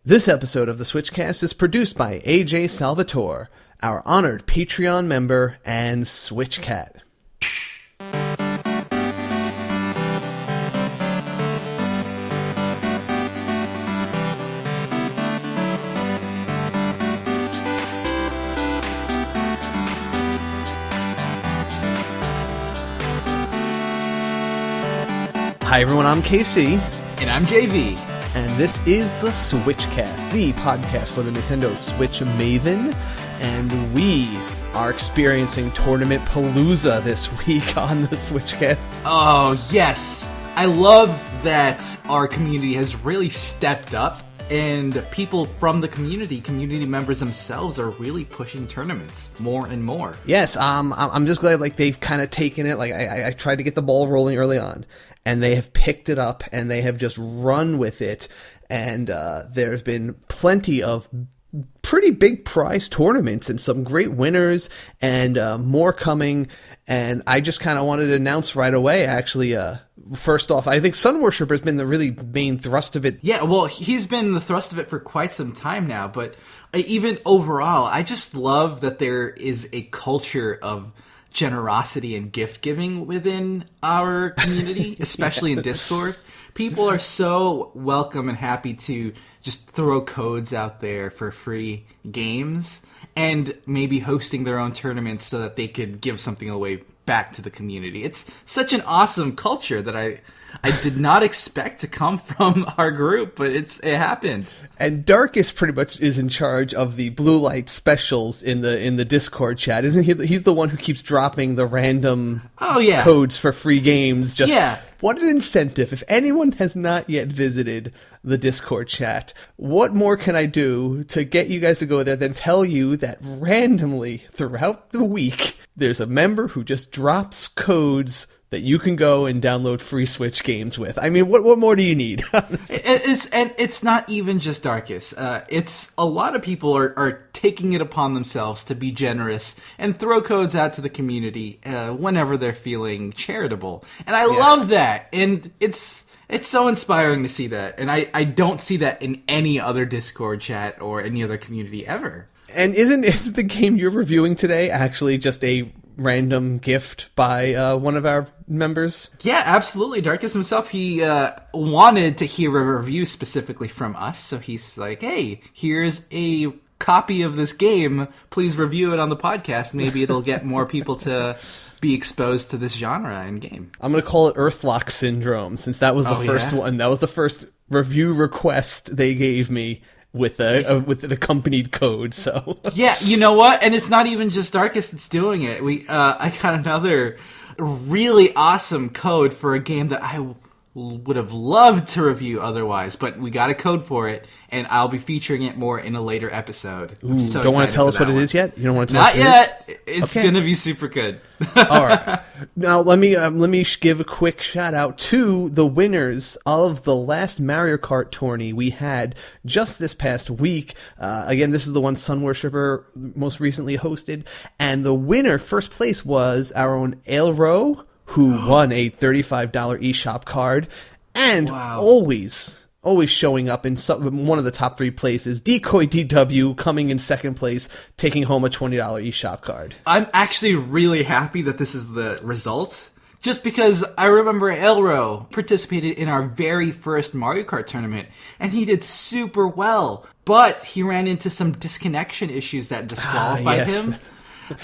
This episode of the SwitchCast is produced by AJ Salvatore, our honored Patreon member and SwitchCat. Hi everyone, I'm KC. And I'm JV. And this is the SwitchCast, the podcast for the Nintendo Switch maven. And we are experiencing Tournament-Palooza this week on the SwitchCast. Oh, yes. I love that our community has really stepped up. And people from the community members themselves are really pushing tournaments more and more. Yes, I'm just glad they've kind of taken it. I tried to get the ball rolling early on. And they have picked it up, and they have just run with it. And there have been plenty of pretty big prize tournaments and some great winners, and more coming. And I just kind of wanted to announce right away, actually, first off, I think Sun Worshipper has been the really main thrust of it. Yeah, well, he's been the thrust of it for quite some time now. But even overall, I just love that there is a culture of generosity and gift giving within our community, especially in Discord. People are so welcome and happy to just throw codes out there for free games and maybe hosting their own tournaments so that they could give something away back to the community. It's such an awesome culture that I did not expect to come from our group, but it happened. And Darkus pretty much is in charge of the blue light specials in the Discord chat, isn't he? He's the one who keeps dropping the random codes for free games. What an incentive. If anyone has not yet visited the Discord chat, what more can I do to get you guys to go there than tell you that randomly throughout the week, there's a member who just drops codes that you can go and download free Switch games with. I mean, what more do you need? It's not even just Darkus. It's a lot of people are taking it upon themselves to be generous and throw codes out to the community whenever they're feeling charitable. And I love that. And it's so inspiring to see that. And I don't see that in any other Discord chat or any other community ever. And isn't the game you're reviewing today actually just a random gift by one of our members? Yeah, absolutely. Darkus himself, he wanted to hear a review specifically from us, so he's like, hey, here's a copy of this game. Please review it on the podcast. Maybe it'll get more people to be exposed to this genre and game. I'm going to call it Earthlock Syndrome, since that was the first one. That was the first review request they gave me with an accompanied code. So yeah, you know what? And it's not even just Darkus that's doing it. I got another really awesome code for a game that I would have loved to review otherwise, but we got a code for it, and I'll be featuring it more in a later episode. Ooh, so don't want to tell us what it is yet? You don't want to tell us what yet. It is? It's going to be super good. All right. Now let me give a quick shout out to the winners of the last Mario Kart tourney we had just this past week. Again, this is the one Sun Worshipper most recently hosted, and the winner, first place, was our own HeatleyBros, who won a $35 eShop card, and always showing up in one of the top 3 places. Decoy DW coming in second place, taking home a $20 eShop card. I'm actually really happy that this is the result, just because I remember HeatleyBros participated in our very first Mario Kart tournament, and he did super well, but he ran into some disconnection issues that disqualified him.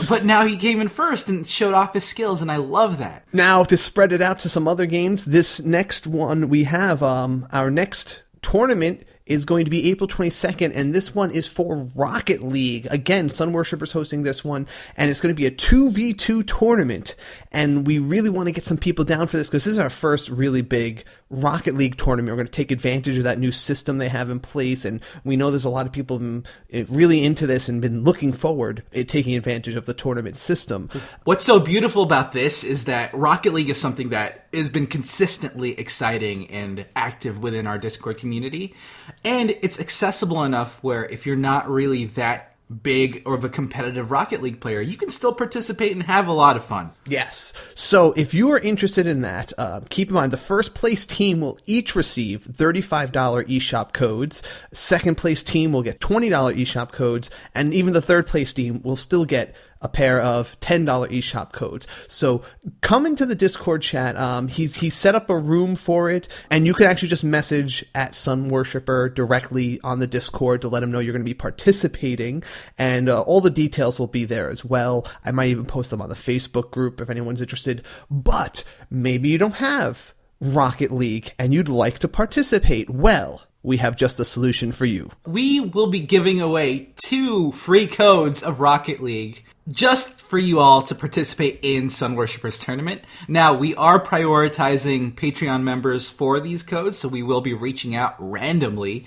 But now he came in first and showed off his skills, and I love that. Now, to spread it out to some other games, this next one we have, our next tournament is going to be April 22nd, and this one is for Rocket League. Again, Sun Worshipper's hosting this one, and it's going to be a 2v2 tournament, and we really want to get some people down for this, because this is our first really big Rocket League tournament. We're going to take advantage of that new system they have in place, and we know there's a lot of people really into this and been looking forward to taking advantage of the tournament system. What's so beautiful about this is that Rocket League is something that has been consistently exciting and active within our Discord community, and it's accessible enough where if you're not really that big or of a competitive Rocket League player, you can still participate and have a lot of fun. Yes. So if you are interested in that, keep in mind the first place team will each receive $35 eShop codes. Second place team will get $20 eShop codes. And even the third place team will still get a pair of $10 eShop codes. So come into the Discord chat. He's set up a room for it, and you can actually just message at Sun Worshipper directly on the Discord to let him know you're going to be participating, and all the details will be there as well. I might even post them on the Facebook group if anyone's interested. But maybe you don't have Rocket League and you'd like to participate. Well, we have just a solution for you. We will be giving away 2 free codes of Rocket League just for you all to participate in Sun Worshipper's tournament. Now, we are prioritizing Patreon members for these codes, so we will be reaching out randomly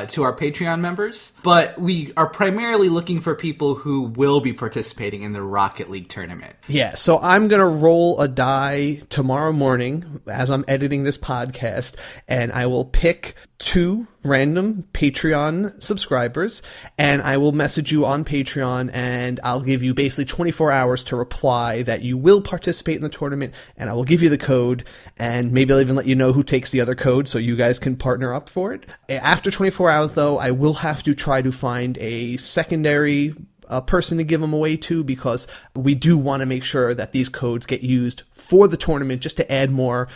to our Patreon members. But we are primarily looking for people who will be participating in the Rocket League tournament. Yeah, so I'm going to roll a die tomorrow morning as I'm editing this podcast, and I will pick 2 random Patreon subscribers, and I will message you on Patreon, and I'll give you basically 24 hours to reply that you will participate in the tournament, and I will give you the code, and maybe I'll even let you know who takes the other code so you guys can partner up for it. After 24 hours, though, I will have to try to find a secondary person to give them away to, because we do want to make sure that these codes get used for the tournament just to add more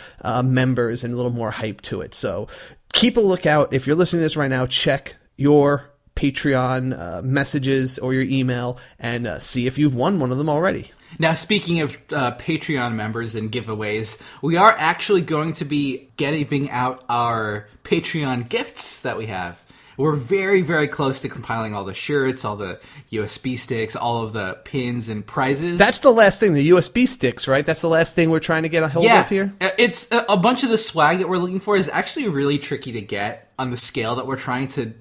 members and a little more hype to it. So keep a lookout. If you're listening to this right now, check your Patreon messages or your email and see if you've won one of them already. Now, speaking of Patreon members and giveaways, we are actually going to be giving out our Patreon gifts that we have. We're very, very close to compiling all the shirts, all the USB sticks, all of the pins and prizes. That's the last thing, the USB sticks, right? That's the last thing we're trying to get a hold of here? It's a bunch of the swag that we're looking for is actually really tricky to get on the scale that we're trying to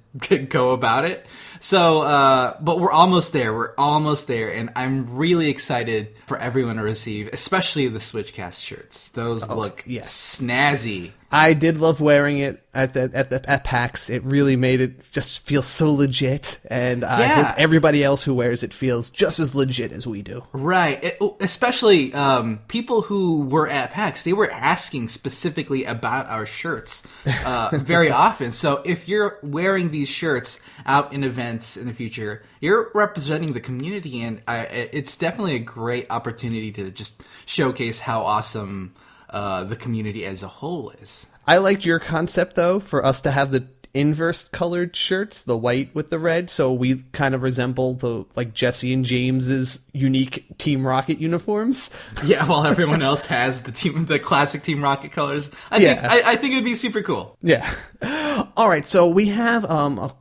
go about it. So, but we're almost there. We're almost there, and I'm really excited for everyone to receive, especially the SwitchCast shirts. Those look snazzy. I did love wearing it at PAX. It really made it just feel so legit, and I hope everybody else who wears it feels just as legit as we do. Right. Especially people who were at PAX, they were asking specifically about our shirts very often. So if you're wearing these shirts out in events in the future, you're representing the community, and it's definitely a great opportunity to just showcase how awesome the community as a whole is. I liked your concept, though, for us to have the inverse colored shirts, the white with the red, so we kind of resemble the Jesse and James's unique Team Rocket uniforms. Yeah, while everyone else has the classic Team Rocket colors. I think it'd be super cool. Yeah. All right, so we have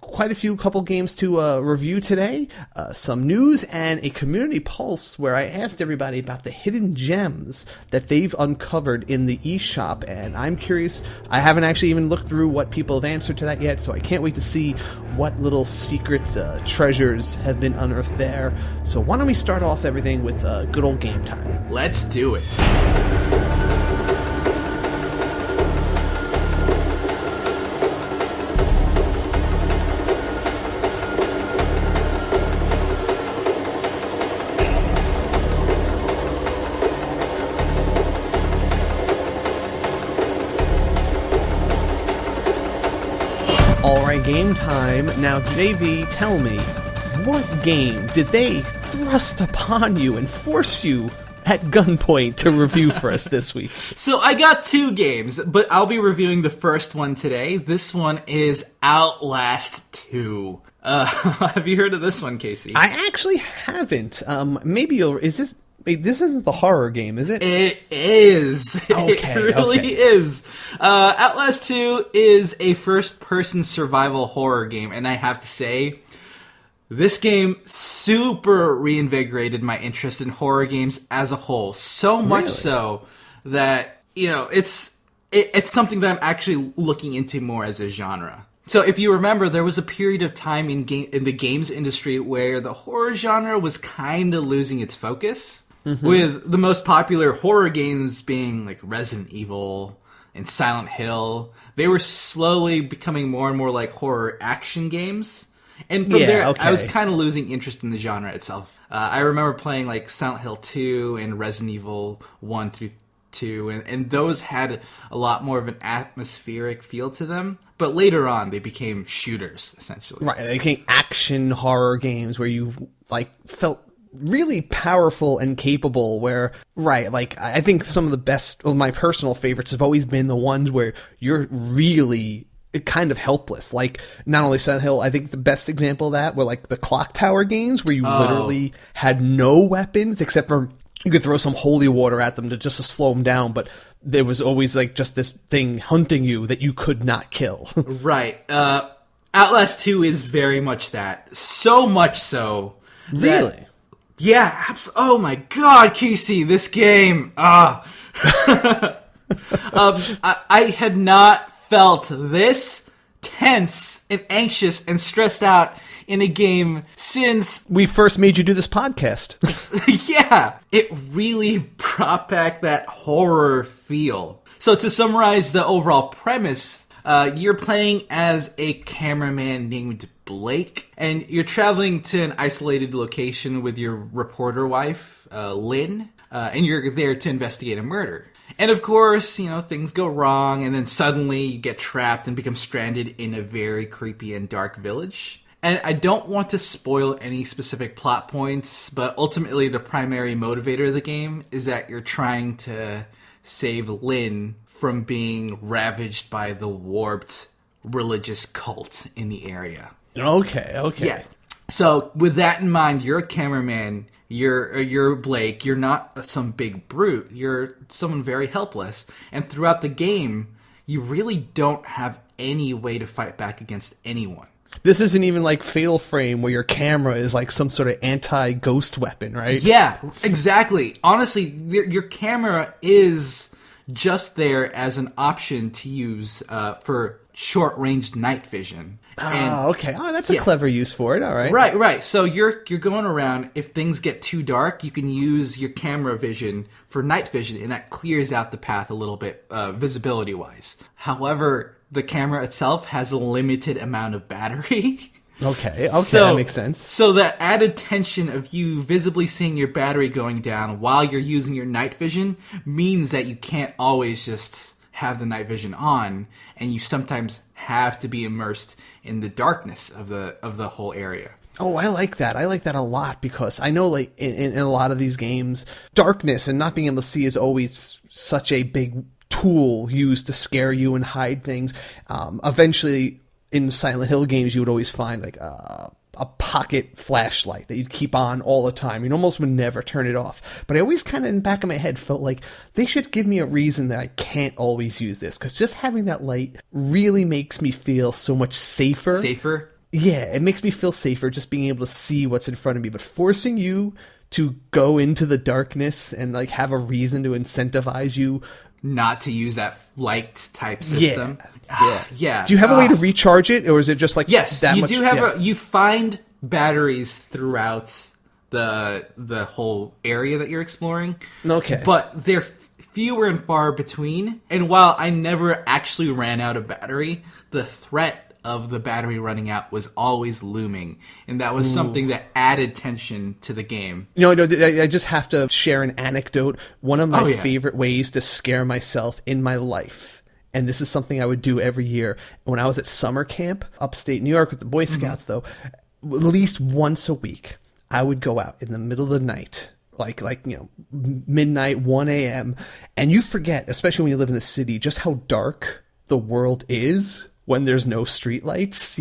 quite a couple games to review today, some news, and a community pulse where I asked everybody about the hidden gems that they've uncovered in the eShop, and I'm curious. I haven't actually even looked through what people have answered to that yet, so I can't wait to see what little secret treasures have been unearthed there. So why don't we start off everything with good old game time? Let's do it. Alright, game time. Now, JV, tell me, what game did they thrust upon you and force you at gunpoint to review for us this week? So I got 2 games, but I'll be reviewing the first one today. This one is Outlast 2. Have you heard of this one, Casey? I actually haven't. Maybe this isn't the horror game, is it? It is. Okay, it really is. Outlast 2 is a first-person survival horror game, and I have to say, this game super reinvigorated my interest in horror games as a whole. So much so that, it's something that I'm actually looking into more as a genre. So if you remember, there was a period of time in the games industry where the horror genre was kind of losing its focus. Mm-hmm. With the most popular horror games being like Resident Evil and Silent Hill. They were slowly becoming more and more like horror action games. And from Yeah, there, okay. I was kind of losing interest in the genre itself. I remember playing like Silent Hill 2 and Resident Evil 1 through 2, and those had a lot more of an atmospheric feel to them. But later on, they became shooters, essentially. Right, they became action horror games where you like felt really powerful and capable. Where like I think some of the best, well, my personal favorites have always been the ones where you're really kind of helpless. Like not only Silent Hill, I think the best example of that were like the Clock Tower games where you literally had no weapons except for you could throw some holy water at them to slow them down, but there was always like just this thing hunting you that you could not kill. Right. Outlast 2 is very much that. So much so. Really? Yeah. Oh my God, Casey, this game. I had not felt this tense and anxious and stressed out in a game since we first made you do this podcast. yeah, it really brought back that horror feel. So to summarize the overall premise, you're playing as a cameraman named Blake, and you're traveling to an isolated location with your reporter wife, Lynn, and you're there to investigate a murder. And of course, things go wrong, and then suddenly you get trapped and become stranded in a very creepy and dark village. And I don't want to spoil any specific plot points, but ultimately the primary motivator of the game is that you're trying to save Lynn from being ravaged by the warped religious cult in the area. Okay. Yeah. So with that in mind, you're a cameraman, you're Blake, you're not some big brute, you're someone very helpless. And throughout the game, you really don't have any way to fight back against anyone. This isn't even like Fatal Frame where your camera is like some sort of anti-ghost weapon, right? Yeah, exactly. Honestly, your camera is just there as an option to use for short-range night vision. Okay. Oh, that's a clever use for it. All right. Right. So you're going around. If things get too dark, you can use your camera vision for night vision, and that clears out the path a little bit visibility-wise. However, the camera itself has a limited amount of battery. Okay, that makes sense. So that added tension of you visibly seeing your battery going down while you're using your night vision means that you can't always just have the night vision on, and you sometimes have to be immersed in the darkness of the whole area. Oh, I like that. I like that a lot because I know like in a lot of these games, darkness and not being able to see is always such a big tool used to scare you and hide things. Eventually, in the Silent Hill games, you would always find like a pocket flashlight that you'd keep on all the time. You almost would never turn it off. But I always kind of in the back of my head felt like they should give me a reason that I can't always use this, because just having that light really makes me feel so much safer. Safer? Yeah, it makes me feel safer just being able to see what's in front of me. But forcing you to go into the darkness and like have a reason to incentivize you not to use that light type system. Yeah. Do you have a way to recharge it, or is it just like yes? That you much? Do have you find batteries throughout the whole area that you're exploring. Okay, but they're fewer and far between. And while I never actually ran out of battery, the threat of the battery running out was always looming, and that was something that added tension to the game. I just have to share an anecdote. One of my favorite ways to scare myself in my life, and this is something I would do every year, when I was at summer camp upstate New York with the Boy Scouts, though, at least once a week, I would go out in the middle of the night, like midnight, 1 a.m., and you forget, especially when you live in the city, just how dark the world is when there's no streetlights,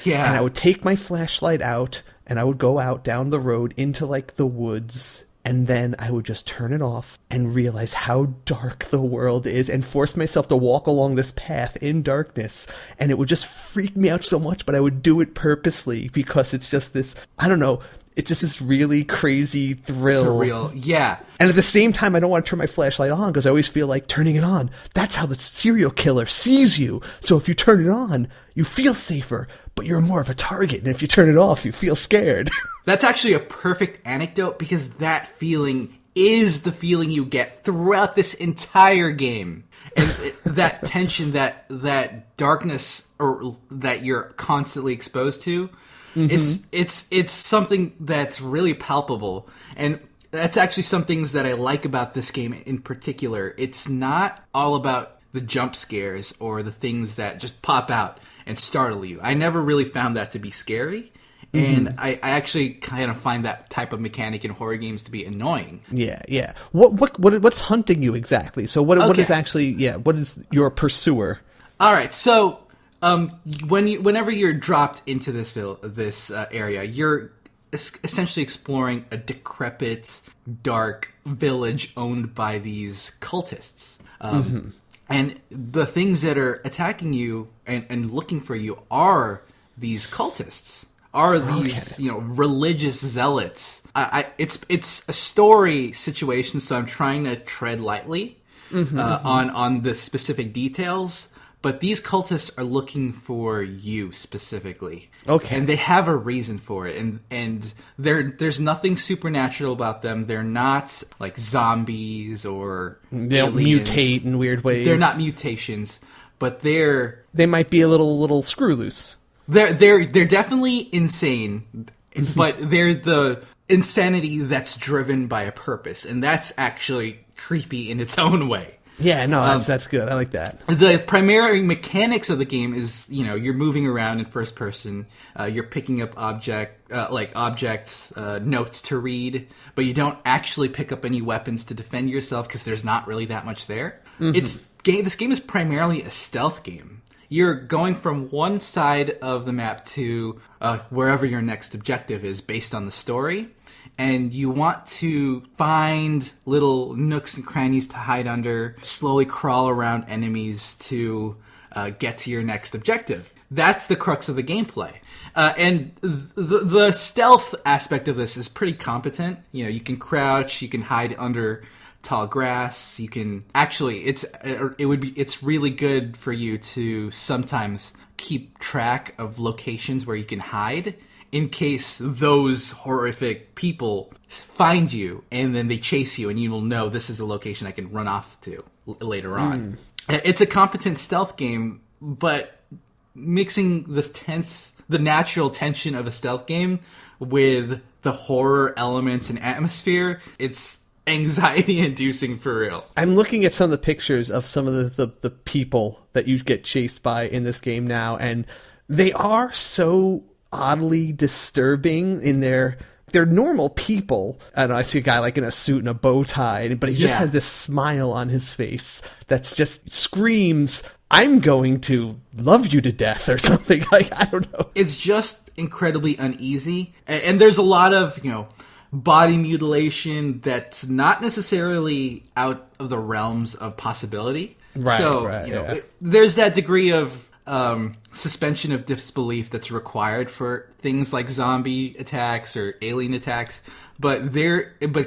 Yeah. And I would take my flashlight out, and I would go out down the road into, like, the woods, and then I would just turn it off and realize how dark the world is and force myself to walk along this path in darkness. And it would just freak me out so much, but I would do it purposely because it's just this, I don't know, it's just this really crazy thrill. Surreal, yeah. And at the same time, I don't want to turn my flashlight on because I always feel like turning it on, that's how the serial killer sees you. So if you turn it on, you feel safer, but you're more of a target. And if you turn it off, you feel scared. That's actually a perfect anecdote because that feeling is the feeling you get throughout this entire game. And that tension, that darkness, or that you're constantly exposed to, it's something that's really palpable. And that's actually some things that I like about this game in particular. It's not all about the jump scares or the things that just pop out and startle you. I never really found that to be scary. And I actually kind of find that type of mechanic in horror games to be annoying. Yeah. What's hunting you exactly? So what is actually what is your pursuer? All right, so whenever you're dropped into this area, you're essentially exploring a decrepit, dark village owned by these cultists. And the things that are attacking you and looking for you are these cultists. Are these religious zealots? It's a story situation, so I'm trying to tread lightly on the specific details. But these cultists are looking for you specifically, and they have a reason for it. And there's nothing supernatural about them. They're not like zombies or they don't mutate in weird ways. They're not mutations, but they might be a little screw loose. They're definitely insane, but they're the insanity that's driven by a purpose, and that's actually creepy in its own way. Yeah, no, that's good. I like that. The primary mechanics of the game is, you're moving around in first person. You're picking up objects, notes to read, but you don't actually pick up any weapons to defend yourself because there's not really that much there. This game is primarily a stealth game. You're going from one side of the map to wherever your next objective is based on the story. And you want to find little nooks and crannies to hide under, slowly crawl around enemies to get to your next objective. That's the crux of the gameplay. And the stealth aspect of this is pretty competent. You can crouch, you can hide under tall grass. You can actually it's really good for you to sometimes keep track of locations where you can hide in case those horrific people find you and then they chase you, and you will know this is a location I can run off to later on. It's a competent stealth game, but mixing the natural tension of a stealth game with the horror elements and atmosphere, it's anxiety-inducing for real. I'm looking at some of the pictures of some of the people that you get chased by in this game now, and they are so oddly disturbing in they're normal people. I don't know, I see a guy like in a suit and a bow tie, but he just has this smile on his face that's just screams, I'm going to love you to death or something. Like, I don't know. It's just incredibly uneasy. And there's a lot of, body mutilation that's not necessarily out of the realms of possibility. Right, so, there's that degree of suspension of disbelief that's required for things like zombie attacks or alien attacks. But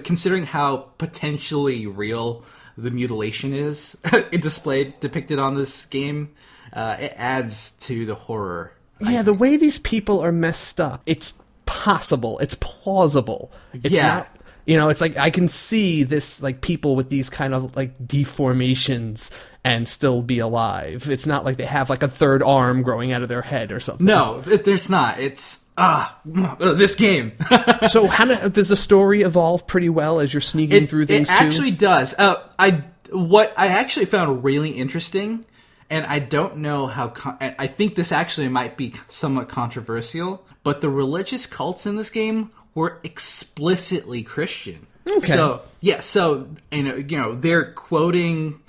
considering how potentially real the mutilation is depicted on this game, it adds to the horror. Yeah, the way these people are messed up, it's possible, it's plausible. It's not, it's like I can see this, like, people with these kind of like deformations and still be alive. It's not like they have like a third arm growing out of their head or something. No, there's not. It's this game. So does the story evolve pretty well as you're sneaking through things? It actually does. What I actually found really interesting, and I don't know how. I think this actually might be somewhat controversial, but the religious cults in this game were explicitly Christian. Okay. So they're quoting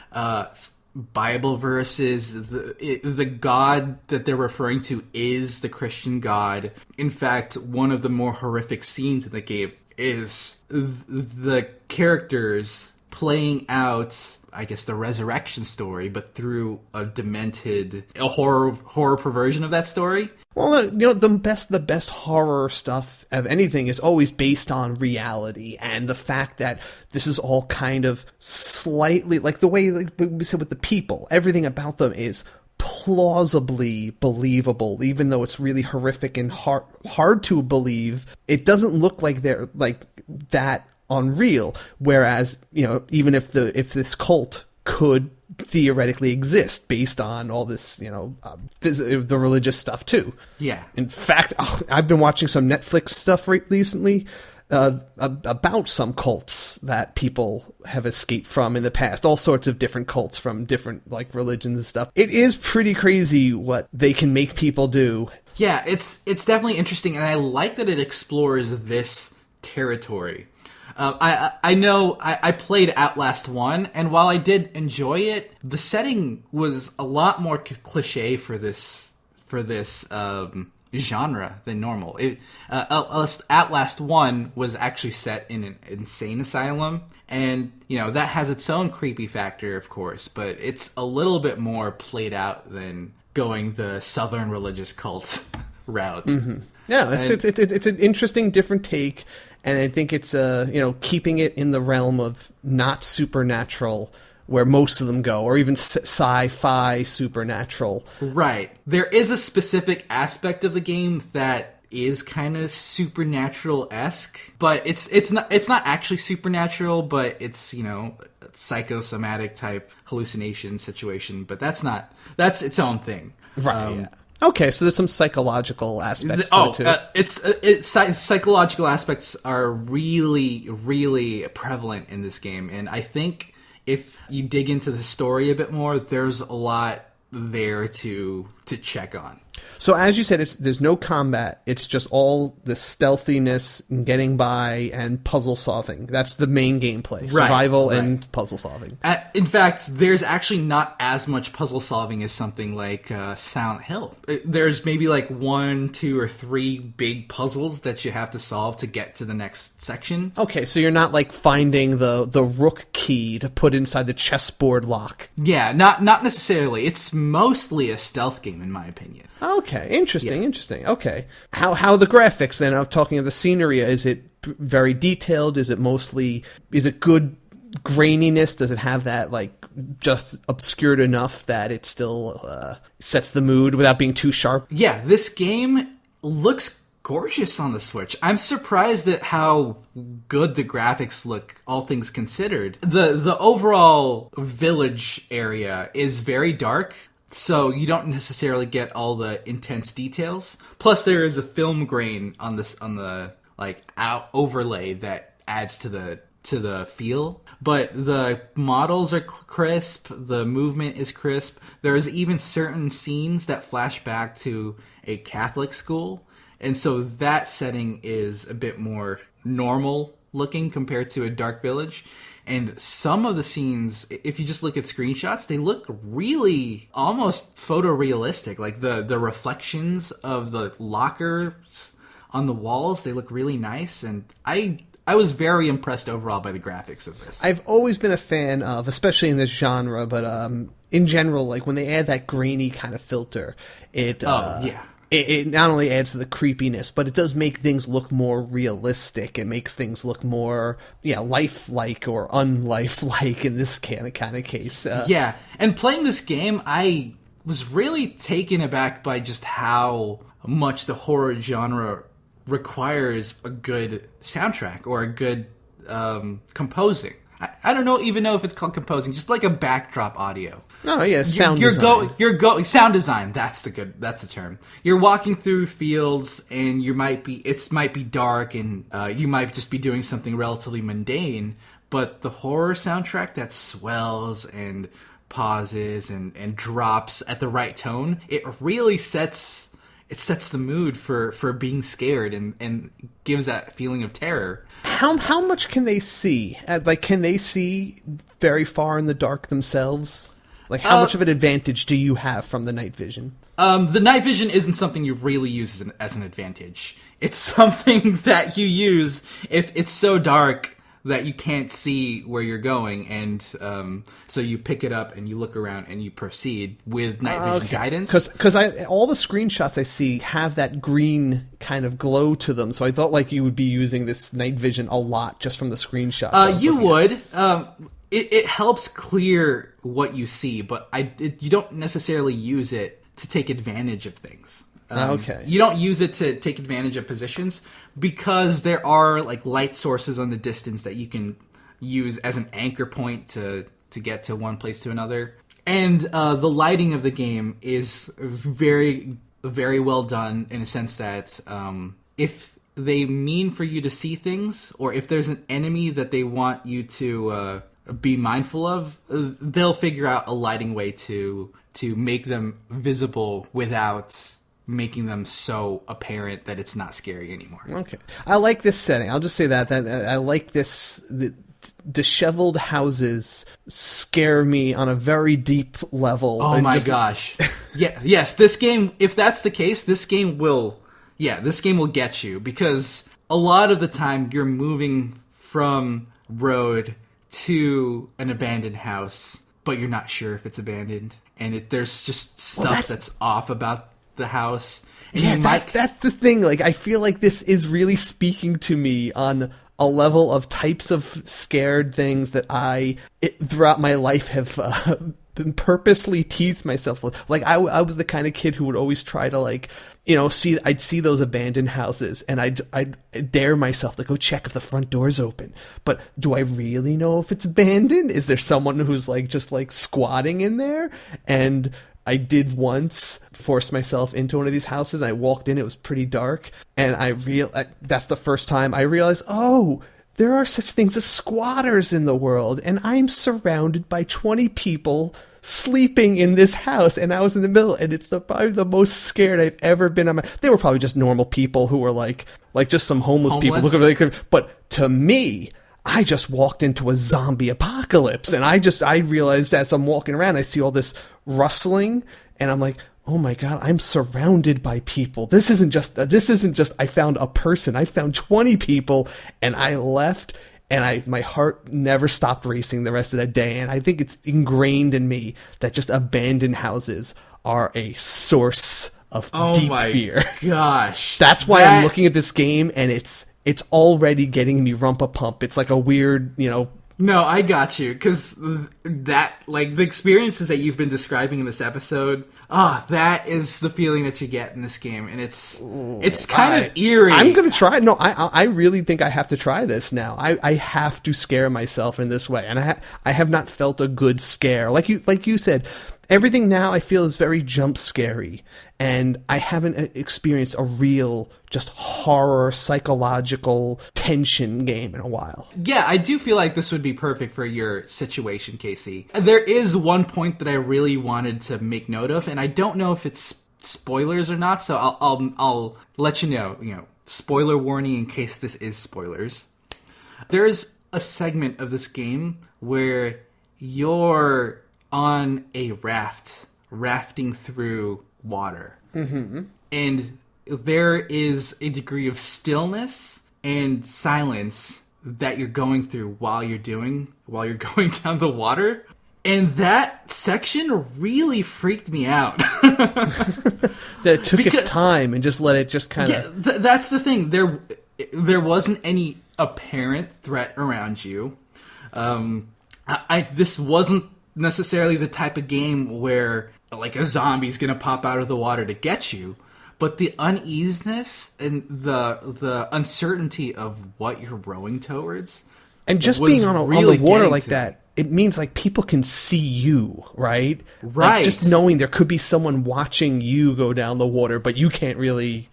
Bible verses. The God that they're referring to is the Christian God. In fact, one of the more horrific scenes in the game is the characters playing out, I guess, the resurrection story, but through a demented horror perversion of that story. Well, the best horror stuff of anything is always based on reality, and the fact that this is all kind of slightly like the way, like we said with the people, everything about them is plausibly believable, even though it's really horrific and hard to believe. It doesn't look like they're like that unreal. Whereas, even if this cult could theoretically exist based on all this, the religious stuff too. Yeah. In fact, I've been watching some Netflix stuff recently about some cults that people have escaped from in the past. All sorts of different cults from different religions and stuff. It is pretty crazy what they can make people do. Yeah, it's definitely interesting, and I like that it explores this territory. I know I played Outlast 1, and while I did enjoy it, the setting was a lot more cliche for this genre than normal. Outlast 1 was actually set in an insane asylum, and that has its own creepy factor, of course, but it's a little bit more played out than going the southern religious cult route. Mm-hmm. Yeah, it's an interesting, different take. And I think it's, keeping it in the realm of not supernatural, where most of them go, or even sci-fi supernatural. Right. There is a specific aspect of the game that is kind of supernatural-esque, but it's not actually supernatural, but it's, psychosomatic type hallucination situation, but that's its own thing. Right, yeah. Okay, so there's some psychological aspects to it too. Psychological aspects are really, really prevalent in this game, and I think if you dig into the story a bit more, there's a lot there to check on. So as you said, there's no combat. It's just all the stealthiness, and getting by, and puzzle solving. That's the main gameplay. Survival and puzzle solving. In fact, there's actually not as much puzzle solving as something like Silent Hill. There's maybe 1, 2, or 3 big puzzles that you have to solve to get to the next section. Okay, so you're not finding the rook key to put inside the chessboard lock. Yeah, not necessarily. It's mostly a stealth game, in my opinion. Okay, interesting. Okay. How the graphics then? I'm talking of the scenery. Is it very detailed? Is it good graininess? Does it have that just obscured enough that it still sets the mood without being too sharp? Yeah, this game looks gorgeous on the Switch. I'm surprised at how good the graphics look, all things considered. The overall village area is very dark, so you don't necessarily get all the intense details. Plus, there is a film grain on the overlay that adds to the feel. But the models are crisp, the movement is crisp. There's even certain scenes that flash back to a Catholic school, and so that setting is a bit more normal looking compared to a dark village. And some of the scenes, if you just look at screenshots, they look really almost photorealistic. The reflections of the lockers on the walls, they look really nice. And I was very impressed overall by the graphics of this. I've always been a fan of, especially in this genre, but in general, when they add that grainy kind of filter, it not only adds to the creepiness, but it does make things look more realistic. It makes things look more, lifelike or unlifelike in this kind of case. Yeah, and playing this game, I was really taken aback by just how much the horror genre requires a good soundtrack or a good composing. I don't even know if it's called composing, just a backdrop audio. Oh yeah, sound design. Sound design. That's the term. You're walking through fields, and it might be dark, and you might just be doing something relatively mundane. But the horror soundtrack that swells and pauses and drops at the right tone, it really sets the mood for being scared and gives that feeling of terror. How much can they see? Can they see very far in the dark themselves? How much of an advantage do you have from the night vision? The night vision isn't something you really use as an advantage. It's something that you use if it's so dark that you can't see where you're going, and so you pick it up and you look around and you proceed with night vision guidance. Because all the screenshots I see have that green kind of glow to them, so I thought you would be using this night vision a lot just from the screenshots. You would. It helps clear what you see, but you don't necessarily use it to take advantage of things. Okay. You don't use it to take advantage of positions because there are like light sources on the distance that you can use as an anchor point to get to one place to another. And the lighting of the game is very, very well done in a sense that if they mean for you to see things, or if there's an enemy that they want you to be mindful of, they'll figure out a lighting way to make them visible without making them so apparent that it's not scary anymore. Okay. I like this setting. I'll just say that I like this. The disheveled houses scare me on a very deep level. Oh my gosh. Yes, this game, if that's the case, this game will get you, because a lot of the time you're moving from road to an abandoned house, but you're not sure if it's abandoned, and there's just stuff that's off about the house. And that's the thing. Like, I feel like this is really speaking to me on a level of types of scared things that throughout my life have been purposely teased myself with. Like, I was the kind of kid who would always try to, like, I'd see those abandoned houses, and I'd dare myself to go check if the front door's open. But do I really know if it's abandoned? Is there someone who's like just like squatting in there? And I did once force myself into one of these houses, and I walked in, it was pretty dark, and that's the first time I realized, oh, there are such things as squatters in the world, and I'm surrounded by 20 people sleeping in this house, and I was in the middle, and it's probably the most scared I've ever been. They were probably just normal people who were like just some homeless people. But to me, I just walked into a zombie apocalypse, and I realized as I'm walking around, I see all this rustling, and I'm like, oh my god, I'm surrounded by people. This isn't just I found a person. I found 20 people, and I left, and my heart never stopped racing the rest of that day. And I think it's ingrained in me that just abandoned houses are a source of deep fear. Gosh, that's why I'm looking at this game, and it's already getting me rumpa-pump. It's like a weird, No, I got you, because the experiences that you've been describing in this episode, that is the feeling that you get in this game, and it's kind of eerie. I'm gonna try it. No, I really think I have to try this now. I have to scare myself in this way, and I have not felt a good scare. Like you said, everything now I feel is very jump scary, and I haven't experienced a real just horror, psychological tension game in a while. Yeah, I do feel like this would be perfect for your situation, Casey. There is one point that I really wanted to make note of, and I don't know if it's spoilers or not, so I'll let you know. Spoiler warning in case this is spoilers. There's a segment of this game where you're on a rafting through water. Mm-hmm. And there is a degree of stillness and silence that you're going through while you're going down the water. And that section really freaked me out. That it took its time and just let it just kind of... Yeah, that's the thing. There wasn't any apparent threat around you. This wasn't necessarily the type of game where like a zombie's gonna pop out of the water to get you, but the uneasiness and the uncertainty of what you're rowing towards, and just being on the water like that, it means like people can see you, right? Like, just knowing there could be someone watching you go down the water, but you can't really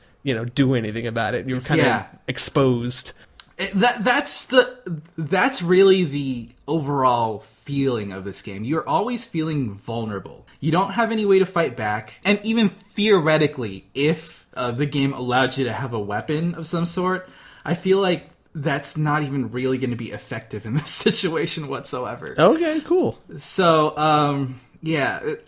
do anything about it. You're kind of exposed. That's really the overall feeling of this game. You're always feeling vulnerable. You don't have any way to fight back, and even theoretically, if the game allowed you to have a weapon of some sort, I feel like that's not even really going to be effective in this situation whatsoever. Okay, cool. So,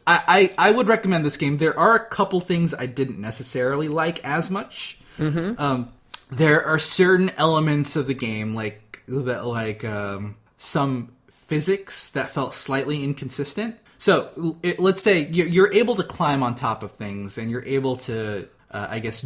I would recommend this game. There are a couple things I didn't necessarily like as much. Mm-hmm. There are certain elements of the game, some physics that felt slightly inconsistent. So, let's say you're able to climb on top of things, and you're able to,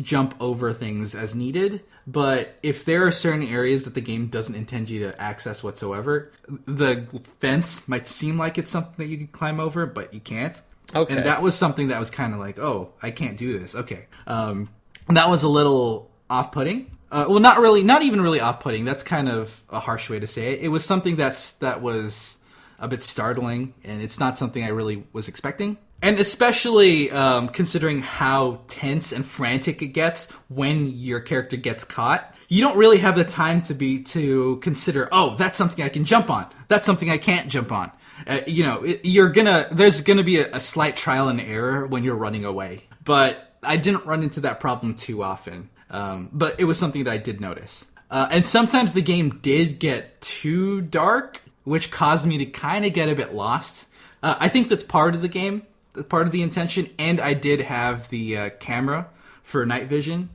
jump over things as needed. But if there are certain areas that the game doesn't intend you to access whatsoever, the fence might seem like it's something that you can climb over, but you can't. Okay. And that was something that was kind of like, oh, I can't do this. Okay. And that was a little off-putting. Well, not even really off-putting. That's kind of a harsh way to say it. It was something that was a bit startling, and it's not something I really was expecting. And especially considering how tense and frantic it gets when your character gets caught, you don't really have the time to consider, oh, that's something I can jump on. That's something I can't jump on. There's gonna be a slight trial and error when you're running away. But I didn't run into that problem too often. But it was something that I did notice. And sometimes the game did get too dark, which caused me to kind of get a bit lost. I think that's part of the game, part of the intention, and I did have the camera for night vision.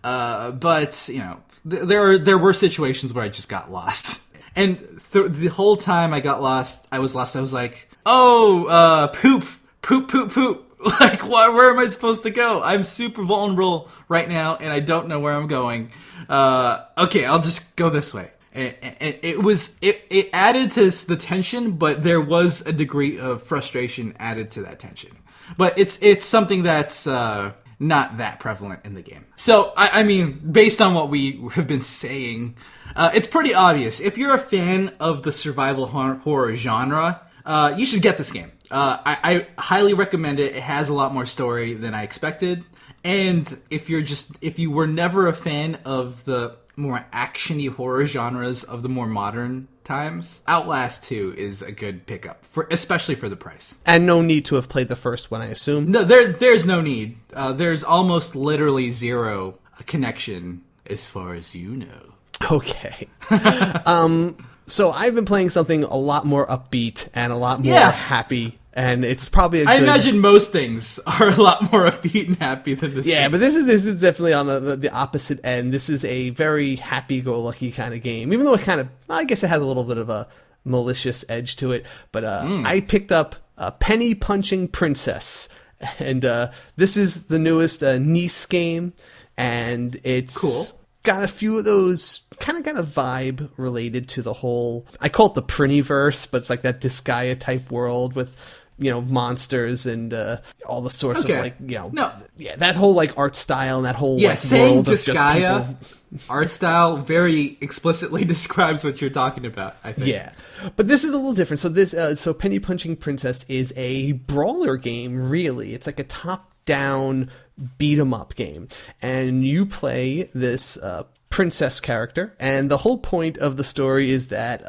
But, there were situations where I just got lost. And the whole time I got lost, I was like, oh, poop. Like, where am I supposed to go? I'm super vulnerable right now, and I don't know where I'm going. Okay, I'll just go this way. And it added to the tension, but there was a degree of frustration added to that tension. But it's something that's not that prevalent in the game. So, I mean, based on what we have been saying, it's pretty obvious. If you're a fan of the survival horror genre, you should get this game. I highly recommend it. It has a lot more story than I expected. And if you were never a fan of the more action-y horror genres of the more modern times, Outlast 2 is a good pickup, especially for the price. And no need to have played the first one, I assume? No, there's no need. There's almost literally zero connection as far as you know. Okay. So I've been playing something a lot more upbeat and a lot more happy, and it's probably I imagine most things are a lot more upbeat and happy than this. Yeah, game. but this is definitely on the opposite end. This is a very happy-go-lucky kind of game, even though I guess it has a little bit of a malicious edge to it. But I picked up Penny Punching Princess, and this is the newest Nice game, and it's cool. Got a few of those, kind of got a vibe related to the whole, I call it the Prinnyverse, but it's like that Disgaea type world with, monsters and all the sorts of that whole like art style and that whole saying world Disgaea of just people. Art style very explicitly describes what you're talking about, I think. Yeah, but this is a little different. So Penny Punching Princess is a brawler game, really. It's like a top-down beat 'em up game, and you play this princess character, and the whole point of the story is that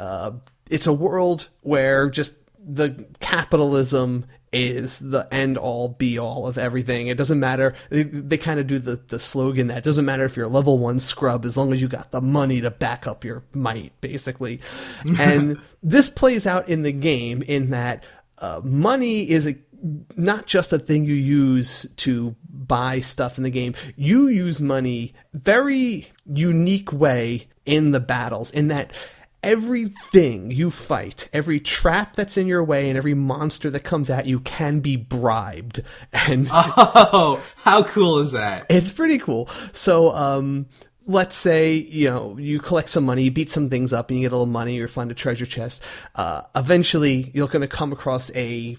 it's a world where just the capitalism is the end-all, be-all of everything. It doesn't matter. They kind of do the slogan that it doesn't matter if you're a level 1 scrub as long as you got the money to back up your might, basically. And this plays out in the game in that money is not just a thing you use to buy stuff in the game. You use money very unique way in the battles, in that everything you fight, every trap that's in your way, and every monster that comes at you can be bribed. And oh, how cool is that? It's pretty cool. So, let's say, you collect some money, you beat some things up, and you get a little money, or find a treasure chest. Eventually, you're going to come across a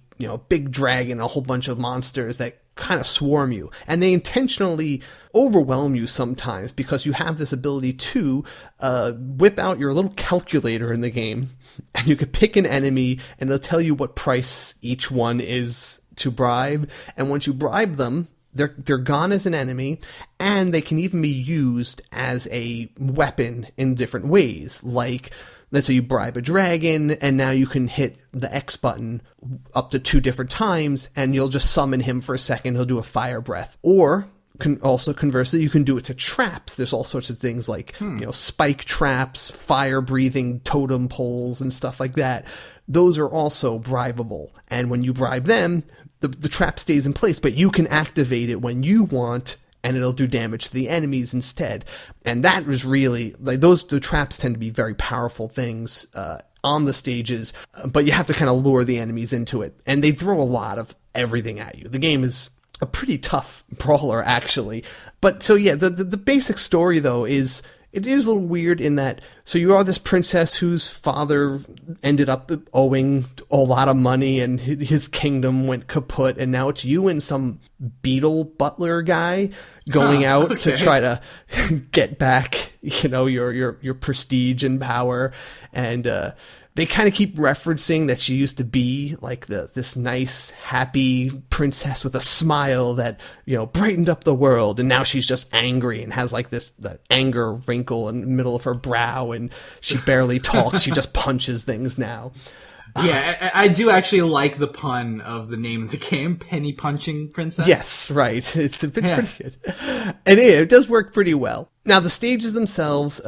big dragon, a whole bunch of monsters that kind of swarm you. And they intentionally overwhelm you sometimes because you have this ability to whip out your little calculator in the game, and you could pick an enemy, and they'll tell you what price each one is to bribe. And once you bribe them, they're gone as an enemy, and they can even be used as a weapon in different ways. Like, let's say you bribe a dragon, and now you can hit the X button up to 2 different times, and you'll just summon him for a second. He'll do a fire breath. Or also conversely, you can do it to traps. There's all sorts of things like spike traps, fire breathing totem poles, and stuff like that. Those are also bribable, and when you bribe them, the trap stays in place, but you can activate it when you want, and it'll do damage to the enemies instead. And that was really, like, the traps tend to be very powerful things on the stages, but you have to kind of lure the enemies into it. And they throw a lot of everything at you. The game is a pretty tough brawler, actually. But so yeah, the basic story, though, is it is a little weird in that, so you are this princess whose father ended up owing a lot of money and his kingdom went kaput, and now it's you and some beetle butler guy going out to try to get back, your prestige and power. And they kind of keep referencing that she used to be like this nice, happy princess with a smile that, brightened up the world. And now she's just angry and has like that anger wrinkle in the middle of her brow, and she barely talks. She just punches things now. Yeah, I do actually like the pun of the name of the game, Penny Punching Princess. Yes, right. It's pretty good. And it does work pretty well. Now, the stages themselves,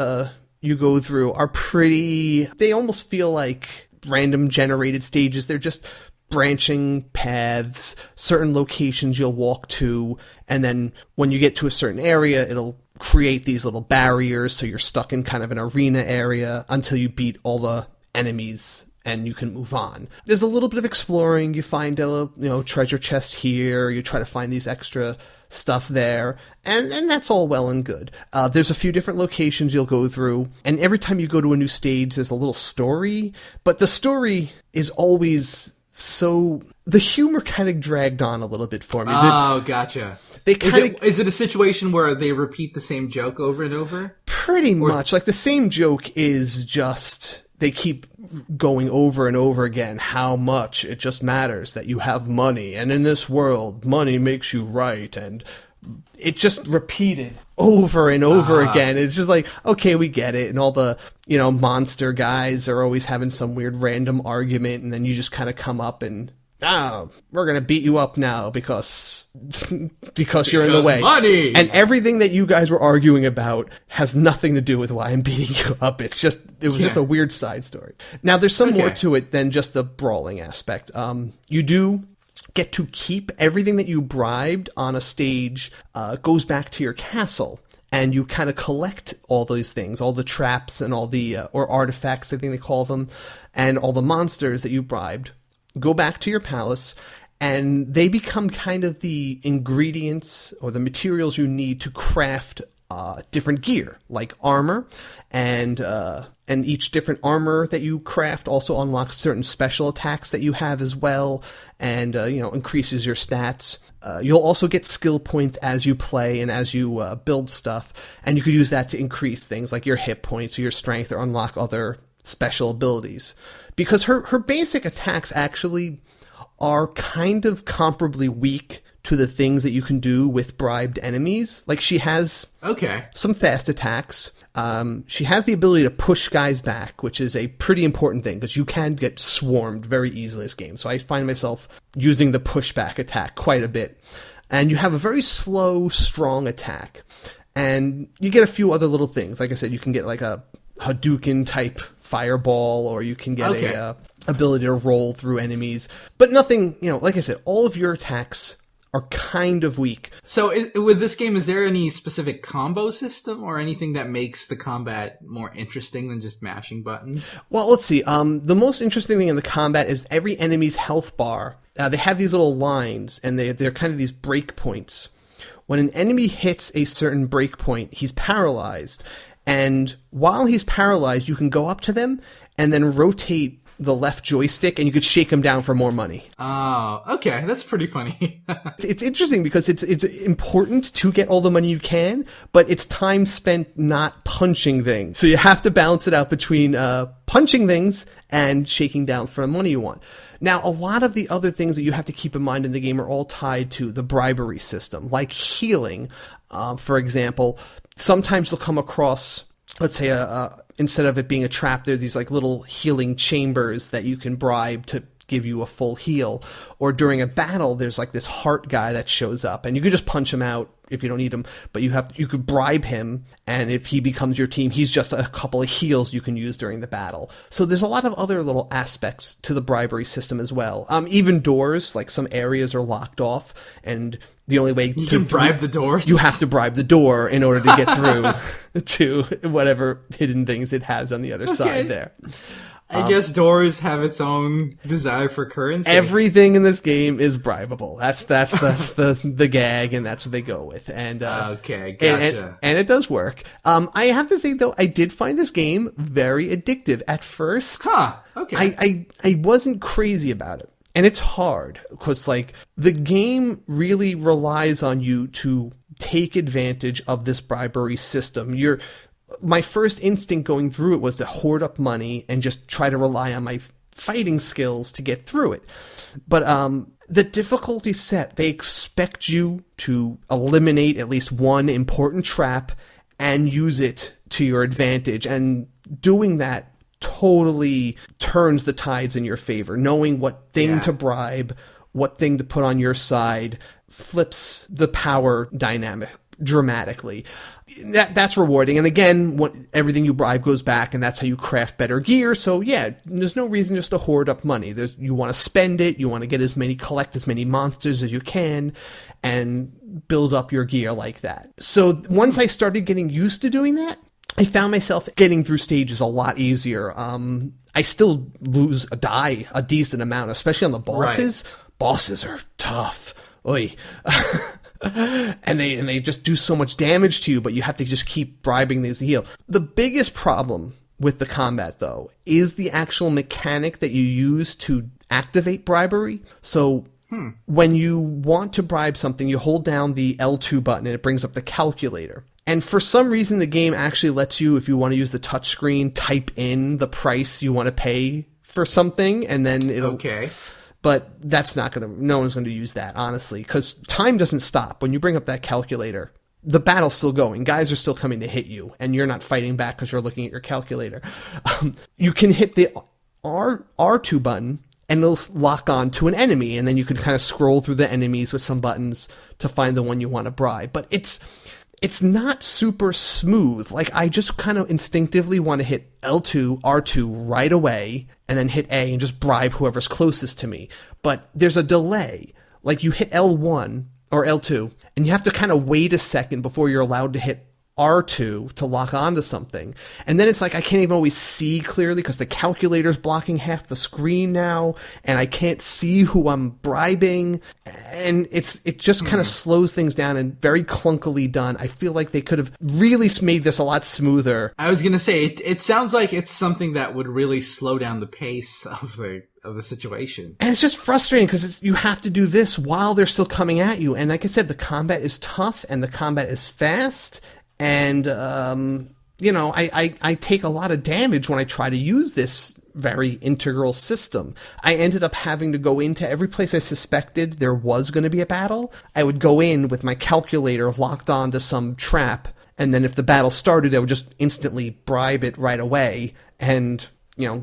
you go through are they almost feel like random generated stages. They're just branching paths, certain locations you'll walk to, and then when you get to a certain area, it'll create these little barriers, so you're stuck in kind of an arena area until you beat all the enemies and you can move on. There's a little bit of exploring. You find a treasure chest here, you try to find these extra stuff there, and that's all well and good. There's a few different locations you'll go through, and every time you go to a new stage, there's a little story, but the story is always the humor kind of dragged on a little bit for me. Oh, gotcha. Is it a situation where they repeat the same joke over and over? Pretty much. Like, the same joke is just, they keep going over and over again how much it just matters that you have money, and in this world, money makes you right, and it just repeated over and over again. It's just like, okay, we get it. And all the, monster guys are always having some weird random argument, and then you just kind of come up and, we're going to beat you up now because you're in the way. Money! And everything that you guys were arguing about has nothing to do with why I'm beating you up. It was just a weird side story. Now, there's some more to it than just the brawling aspect. You do get to keep everything that you bribed on a stage, goes back to your castle. And you kind of collect all those things, all the traps and all the, or artifacts, I think they call them, and all the monsters that you bribed. Go back to your palace, and they become kind of the ingredients or the materials you need to craft different gear, like armor, and each different armor that you craft also unlocks certain special attacks that you have as well, and increases your stats. You'll also get skill points as you play and as you build stuff, and you could use that to increase things like your hit points or your strength or unlock other special abilities. Because her basic attacks actually are kind of comparably weak to the things that you can do with bribed enemies. Like, she has some fast attacks. She has the ability to push guys back, which is a pretty important thing, because you can get swarmed very easily in this game. So I find myself using the pushback attack quite a bit. And you have a very slow, strong attack. And you get a few other little things. Like I said, you can get like a Hadouken type fireball, or you can get a ability to roll through enemies. But nothing, like I said, all of your attacks are kind of weak. So with this game, is there any specific combo system or anything that makes the combat more interesting than just mashing buttons? Well, let's see. The most interesting thing in the combat is every enemy's health bar. They have these little lines, and they're kind of these break points. When an enemy hits a certain break point, he's paralyzed. And while he's paralyzed, you can go up to them and then rotate the left joystick, and you could shake him down for more money. Oh, okay. That's pretty funny. It's interesting because it's important to get all the money you can, but it's time spent not punching things. So you have to balance it out between punching things and shaking down for the money you want. Now, a lot of the other things that you have to keep in mind in the game are all tied to the bribery system, like healing. For example, sometimes you'll come across, let's say, instead of it being a trap, there are these like little healing chambers that you can bribe to give you a full heal. Or during a battle, there's like this heart guy that shows up, and you could just punch him out if you don't need him, but you could bribe him, and if he becomes your team, he's just a couple of heals you can use during the battle. So there's a lot of other little aspects to the bribery system as well. Even doors, like some areas are locked off, and the only way you can bribe the doors. You have to bribe the door in order to get through to whatever hidden things it has on the other side there. I guess doors have its own desire for currency. Everything in this game is bribable. That's the gag, and that's what they go with. And okay, gotcha. And it does work. I have to say though, I did find this game very addictive at first. Huh. Okay. I wasn't crazy about it. And it's hard because, like, the game really relies on you to take advantage of this bribery system. My first instinct going through it was to hoard up money and just try to rely on my fighting skills to get through it. But the difficulty set, they expect you to eliminate at least one important trap and use it to your advantage. And doing that totally turns the tides in your favor. Knowing what thing to bribe, what thing to put on your side, flips the power dynamic dramatically. That's rewarding. And again, everything you bribe goes back, and that's how you craft better gear. So yeah, there's no reason just to hoard up money. You want to spend it, you want to collect as many monsters as you can, and build up your gear like that. So once I started getting used to doing that, I found myself getting through stages a lot easier. I still die a decent amount, especially on the bosses. Right. Bosses are tough. Oy. and they just do so much damage to you, but you have to just keep bribing these to heal. The biggest problem with the combat, though, is the actual mechanic that you use to activate bribery. So when you want to bribe something, you hold down the L2 button and it brings up the calculator. And for some reason, the game actually lets you, if you want to use the touchscreen, type in the price you want to pay for something, and then it'll... Okay. But that's no one's going to use that, honestly, because time doesn't stop. When you bring up that calculator, the battle's still going. Guys are still coming to hit you, and you're not fighting back because you're looking at your calculator. You can hit the R2 button, and it'll lock on to an enemy, and then you can kind of scroll through the enemies with some buttons to find the one you want to bribe. But it's not super smooth. Like, I just kind of instinctively want to hit L2, R2 right away, and then hit A and just bribe whoever's closest to me. But there's a delay. Like, you hit L1 or L2, and you have to kind of wait a second before you're allowed to hit R2 to lock onto something. And then it's like I can't even always see clearly because the calculator's blocking half the screen now, and I can't see who I'm bribing, and it just kind of slows things down and very clunkily done. I feel like they could have really made this a lot smoother. I was going to say, it sounds like it's something that would really slow down the pace of the situation. And it's just frustrating because you have to do this while they're still coming at you. And like I said, the combat is tough and the combat is fast. And, I take a lot of damage when I try to use this very integral system. I ended up having to go into every place I suspected there was going to be a battle. I would go in with my calculator locked onto some trap, and then if the battle started, I would just instantly bribe it right away and,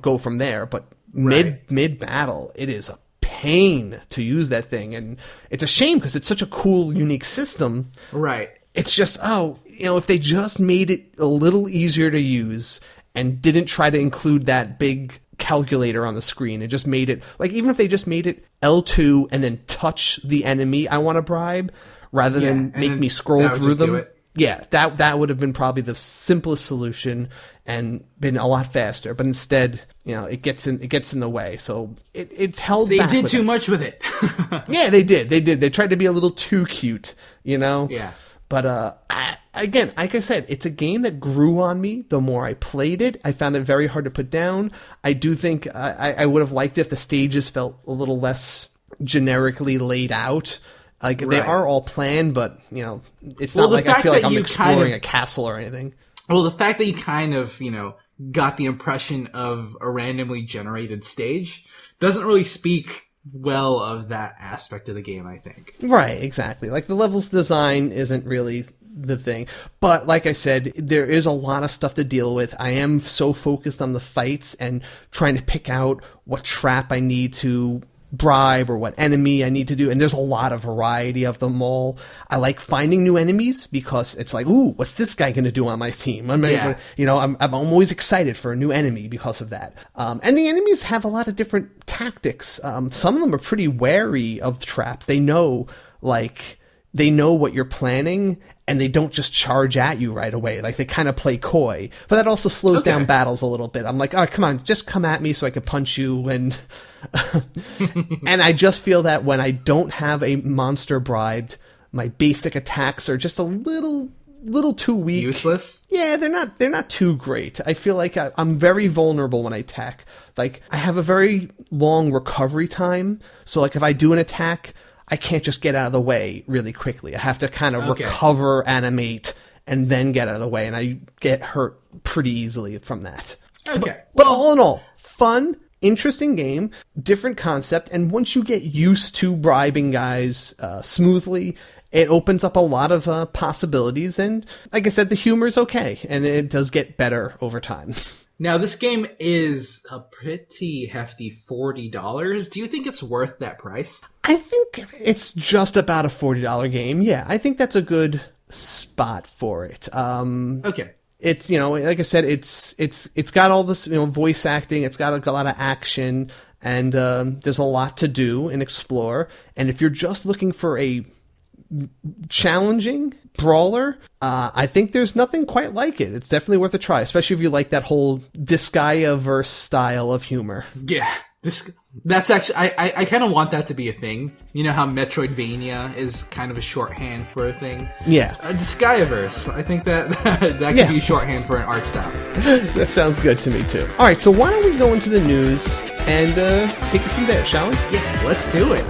go from there. But mid-battle, it is a pain to use that thing. And it's a shame because it's such a cool, unique system. Right. It's just, if they just made it a little easier to use and didn't try to include that big calculator on the screen and just made it, like, even if they just made it L2 and then touch the enemy I want to bribe rather than make me scroll through them. Yeah, that would have been probably the simplest solution and been a lot faster. But instead, it gets in the way. So it's held back. They did too much with it. Yeah, they did. They tried to be a little too cute, Yeah. But again, like I said, it's a game that grew on me the more I played it. I found it very hard to put down. I do think I would have liked it if the stages felt a little less generically laid out. Like, they are all planned, but, it's not like I feel like I'm exploring a castle or anything. Well, the fact that you kind of, got the impression of a randomly generated stage doesn't really speak well of that aspect of the game, I think. Right, exactly. Like, the levels design isn't really the thing. But like I said, there is a lot of stuff to deal with. I am so focused on the fights and trying to pick out what trap I need to bribe or what enemy I need to do, and there's a lot of variety of them all. I like finding new enemies because it's like, ooh, what's this guy going to do on my team? I'm always excited for a new enemy because of that. And the enemies have a lot of different tactics. Some of them are pretty wary of traps. They know what you're planning, and they don't just charge at you right away. Like, they kind of play coy. But that also slows down battles a little bit. I'm like, all right, come on, just come at me so I can punch you. And and I just feel that when I don't have a monster bribed, my basic attacks are just a little too weak. Useless? Yeah, they're not too great. I feel like I'm very vulnerable when I attack. Like, I have a very long recovery time. So, like, if I do an attack, I can't just get out of the way really quickly. I have to kind of recover, animate, and then get out of the way. And I get hurt pretty easily from that. Okay. But all in all, fun, interesting game, different concept. And once you get used to bribing guys smoothly, it opens up a lot of possibilities, and like I said, the humor is okay, and it does get better over time. Now, this game is a pretty hefty $40. Do you think it's worth that price? I think it's just about a $40 game. Yeah, I think that's a good spot for it. Okay. It's, like I said, it's got all this, voice acting. It's got a lot of action, and there's a lot to do and explore. And if you're just looking for a challenging brawler, I think there's nothing quite like it. It's definitely worth a try, especially if you like that whole Disgaea-verse style of humor. Yeah, that's actually, I kind of want that to be a thing. You know how Metroidvania is kind of a shorthand for a thing? Yeah. Disgaea-verse, I think that could be shorthand for an art style. That sounds good to me too. All right, so why don't we go into the news and take it from there, shall we? Yeah, let's do it.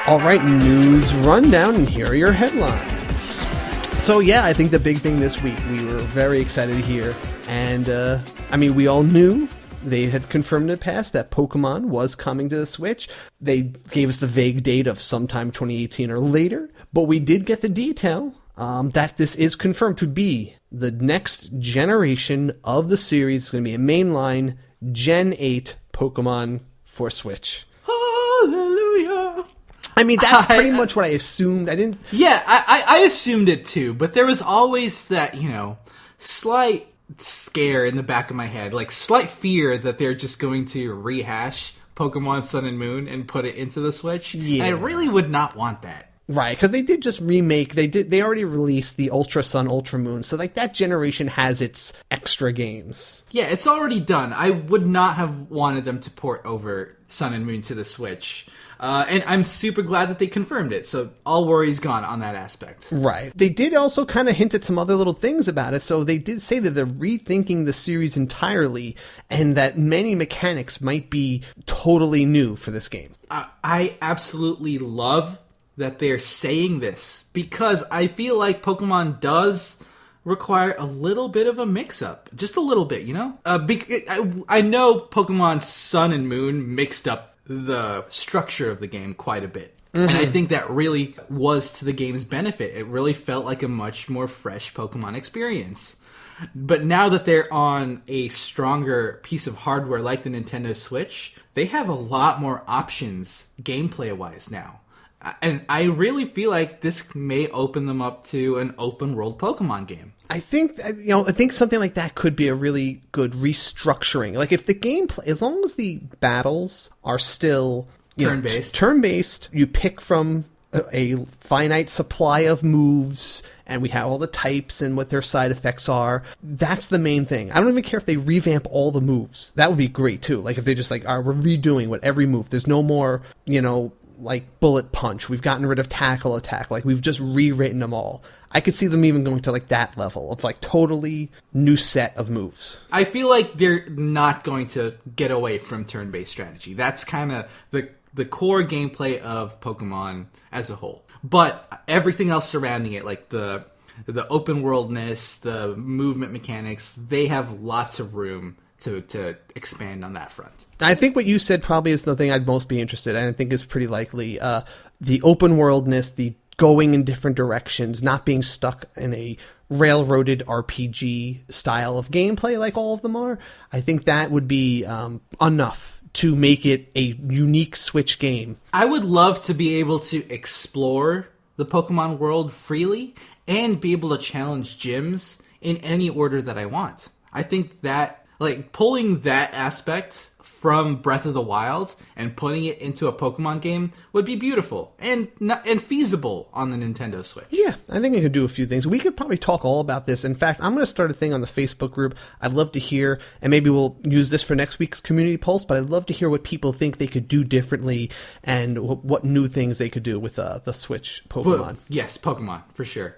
All right, news rundown, and here are your headlines. So yeah, I think the big thing this week, we were very excited to hear, and we all knew, they had confirmed in the past that Pokemon was coming to the Switch. They gave us the vague date of sometime 2018 or later, but we did get the detail that this is confirmed to be the next generation of the series. It's going to be a mainline Gen 8 Pokemon for Switch. Hallelujah! I mean, that's pretty much what I assumed. Yeah, I assumed it too, but there was always that, slight scare in the back of my head, like slight fear that they're just going to rehash Pokemon Sun and Moon and put it into the Switch. Yeah. And I really would not want that. Right, because they did just remake, they already released the Ultra Sun, Ultra Moon, so like that generation has its extra games. Yeah, it's already done. I would not have wanted them to port over Sun and Moon to the Switch. And I'm super glad that they confirmed it, so all worries gone on that aspect. Right. They did also kind of hint at some other little things about it, so they did say that they're rethinking the series entirely, and that many mechanics might be totally new for this game. I absolutely love that they're saying this, because I feel like Pokemon does require a little bit of a mix-up. Just a little bit, I know Pokemon Sun and Moon mixed up the structure of the game quite a bit. Mm-hmm. And I think that really was to the game's benefit. It really felt like a much more fresh Pokemon experience. But now that they're on a stronger piece of hardware like the Nintendo Switch, they have a lot more options gameplay-wise now. And I really feel like this may open them up to an open-world Pokemon game. I think something like that could be a really good restructuring. Like, if the gameplay, as long as the battles are still turn-based, you pick from a finite supply of moves, and we have all the types and what their side effects are. That's the main thing. I don't even care if they revamp all the moves. That would be great too. Like, if they just we're redoing what every move. There's no more, like bullet punch. We've gotten rid of tackle attack. Like, we've just rewritten them all. I could see them even going to like that level of like totally new set of moves. I feel like they're not going to get away from turn-based strategy. That's kind of the core gameplay of Pokemon as a whole. But everything else surrounding it, like the open worldness, the movement mechanics, they have lots of room to expand on that front. I think what you said probably is the thing I'd most be interested in. I think is pretty likely. The open worldness, the going in different directions, not being stuck in a railroaded RPG style of gameplay like all of them are. I think that would be enough to make it a unique Switch game. I would love to be able to explore the Pokemon world freely and be able to challenge gyms in any order that I want. I think that, like, pulling that aspect from Breath of the Wild and putting it into a Pokemon game would be beautiful and feasible on the Nintendo Switch. Yeah, I think I could do a few things. We could probably talk all about this. In fact, I'm going to start a thing on the Facebook group. I'd love to hear, and maybe we'll use this for next week's community pulse, but I'd love to hear what people think they could do differently and what new things they could do with the Switch Pokemon. Well, yes, Pokemon, for sure.